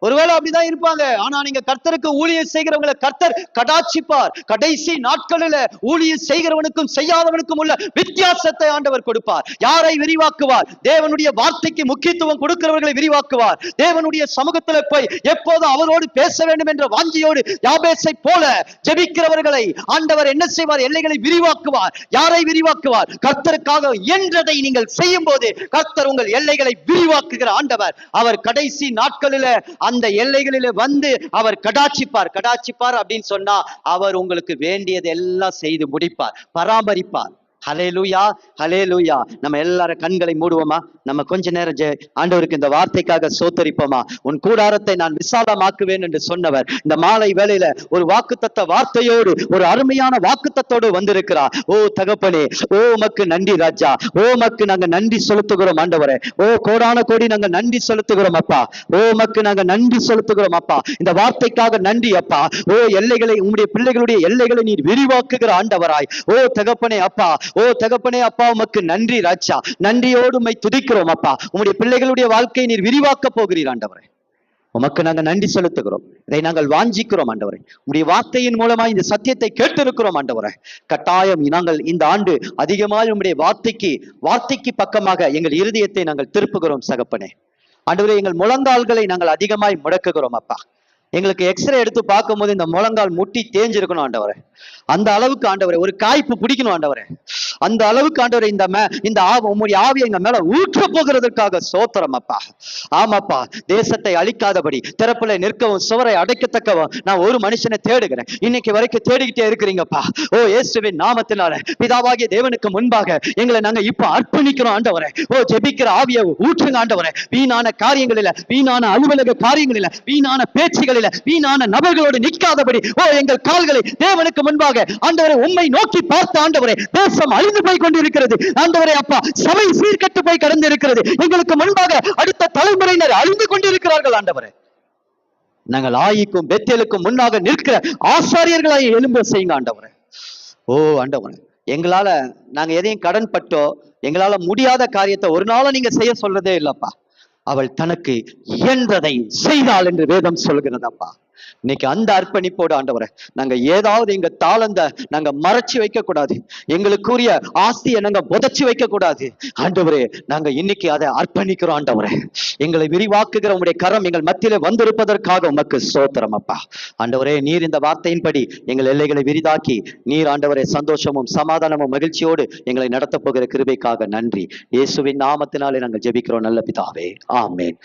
ஒருவேளை அப்படிதான் இருப்பாங்க, ஆனா நீங்க கர்த்தருக்கு ஊழியம் செய்கிறவங்களை கர்த்தர் கடாட்சிப்பார். கடைசி நாட்களில ஊழியம் செய்கிறவனுக்கும் செய்யாதவனுக்கும் உள்ள வித்தியாசத்தை ஆண்டவர் கொடுப்பார். யாரை விரிவாக்குவார்? தேவனுடைய வார்த்தைக்கு முக்கியத்துவம் கொடுக்கிறவர்களை விரிவாக்குவார். தேவனுடைய சமூகத்துல போய் எப்போதும் அவரோடு பேச வேண்டும் என்ற வாஞ்சியோடு யாபேசை போல ஜெபிக்கிறவர்களை ஆண்டவர் என்ன செய்வார்? எல்லைகளை விரிவாக்குவார். யாரை விரிவாக்குவார்? கர்த்தருக்காக என்றதை நீங்கள் செய்யும் போது கர்த்தர் உங்கள் எல்லைகளை விரிவாக்குகிற ஆண்டவர். அவர் கடைசி நாட்களில அந்த எல்லைகளிலே வந்து அவர் கடாட்சிப்பார் அப்படின்னு சொன்னா அவர் உங்களுக்கு வேண்டியது எல்லாம் செய்து முடிப்பார், பராமரிப்பார். ஹல்லேலூயா, ஹல்லேலூயா. நம்ம எல்லாரும் கண்களை மூடுவோமா? நம்ம கொஞ்ச நேரம் ஆண்டவருக்கு இந்த வார்த்தைக்காக சோத்தரிப்போமா? உன் கூடாரத்தை நான் விசாலமாக்குவேன் என்று சொன்னவர் இந்த மாலை வேளையில ஒரு வாக்குத்தத்த வார்த்தையோடு, ஒரு அருமையான வாக்குத்தத்தோடு வந்திருக்கிறார். ஓ தகப்பனே, ஓ உமக்கு நன்றி ராஜா, ஓ உமக்கு நாங்க நன்றி செலுத்துகிறோம் ஆண்டவரே. ஓ கோடான கோடி நாங்க நன்றி செலுத்துகிறோம் அப்பா. ஓ உமக்கு நாங்க நன்றி செலுத்துகிறோம் அப்பா. இந்த வார்த்தைக்காக நன்றி அப்பா. ஓ எல்லைகளை, உங்களுடைய பிள்ளைகளுடைய எல்லைகளை நீர் விரிவாக்குகிற ஆண்டவராய். ஓ தகப்பனே அப்பா, ஓ தகப்பனே அப்பா, உமக்கு நன்றி ராஜா. நன்றியோடு உம்மை துதிக்கிறோம் அப்பா. உம்முடைய பிள்ளைகளுடைய வாழ்க்கையை நீர் விரிவாக்க போகிறீர் ஆண்டவரே. உமக்கு நாங்கள் நன்றி செலுத்துகிறோம். இதை நாங்கள் வாஞ்சிக்கிறோம் ஆண்டவரே. உம்முடைய வார்த்தையின் மூலமா இந்த சத்தியத்தை கேட்டிருக்கிறோம் ஆண்டவரே. கட்டாயம் நாங்கள் இந்த ஆண்டு அதிகமாக உம்முடைய வார்த்தைக்கு பக்கமாக எங்கள் இருதயத்தை நாங்கள் திருப்புகிறோம் சகப்பனே. ஆண்டவரே, எங்கள் முழங்கால்களை நாங்கள் அதிகமாய் முடக்குகிறோம் அப்பா. எங்களுக்கு எக்ஸ்ரே எடுத்து பார்க்கும்போது இந்த முழங்கால் முட்டி தேஞ்சிருக்கணும் ஆண்டவரே. அந்த அளவுக்கு ஆண்டவரே ஒரு காய்ப்பு பிடிக்கணும் ஆண்டவரே. அந்த அளவுக்கு ஆண்டவரே இந்த உம்முடைய ஆவியை எங்க மேல ஊற்ற போகிறதுக்காக சோத்திரம் அப்பா. ஆமாப்பா, தேசத்தை அழிக்காதபடி திறப்புல நிற்கவும் சுவரை அடைக்கத்தக்கவும் நான் ஒரு மனுஷனை தேடுகிறேன். இன்னைக்கு வரைக்கும் தேடிக்கிட்டே இருக்கிறீங்கப்பா. ஓ இயேசுவின் நாமத்தினால பிதாவாகிய தேவனுக்கு முன்பாக எங்களை நாங்க இப்ப அர்ப்பணிக்கிறோம் ஆண்டவரே. ஓ ஜெபிக்கிற ஆவியை ஊற்றுங்க ஆண்டவரே. வீணான காரியங்களில, வீணான அலுவலக காரியங்களில, வீணான பேச்சுகளில, வீணான நபர்களோடு நிற்காதபடி ஓ எங்கள் கால்களை தேவனுக்கு முன்பாக ஆண்டவரே உம்மை நோக்கி பார்த்த ஆண்டவரே. தேசம் அழிந்து போய் கொண்டிருக்கிறது ஆண்டவரே அப்பா. சபை சீர்கெட்டு போய் கடந்து இருக்கிறது. எங்களுக்கு முன்பாக அடுத்த தலைமுறையினர் அழிந்து கொண்டிருக்கிறார்கள் ஆண்டவரே. நாங்கள் ஆயிக்கும் பெத்தேலுக்கும் முன்னாக நிற்கிற ஆசாரியர்களாய் எழும்ப செய்யுங்க ஆண்டவரே. ஓ ஆண்டவரே, எங்களால நாங்க எதையும் கடன் பட்டோ எங்களால முடியாத காரியத்தை ஒரு நாளும் நீங்க செய்ய சொல்றதே இல்லப்பா. அவள் தனக்கு இயன்றதை செய்தாள் என்று வேதம் சொல்கிறதப்பா. இன்னைக்கு அந்த அர்ப்பணிப்போடு ஆண்டவரே, நாங்க ஏதாவது எங்க தாளந்த நாங்க மறைச்சு வைக்க கூடாது. எங்களுக்குரிய ஆஸ்தியை நாங்க புதைச்சு வைக்க கூடாது ஆண்டவரே. நாங்க இன்னைக்கு அதை அர்ப்பணிக்கிறோம் ஆண்டவரே. எங்களை விரிவாக்குகிற உங்களுடைய கரம் எங்கள் மத்தியிலே வந்திருப்பதற்காக உமக்கு ஸ்தோத்திரம் அப்பா. ஆண்டவரே, நீர் இந்த வார்த்தையின்படி எங்கள் எல்லைகளை விரிதாக்கி நீர் ஆண்டவரே சந்தோஷமும் சமாதானமும் மகிழ்ச்சியோடு எங்களை நடத்த போகிற கிருபைக்காக நன்றி. இயேசுவின் நாமத்தினாலே நாங்கள் ஜெபிக்கிறோம் நல்ல பிதாவே, ஆமென்.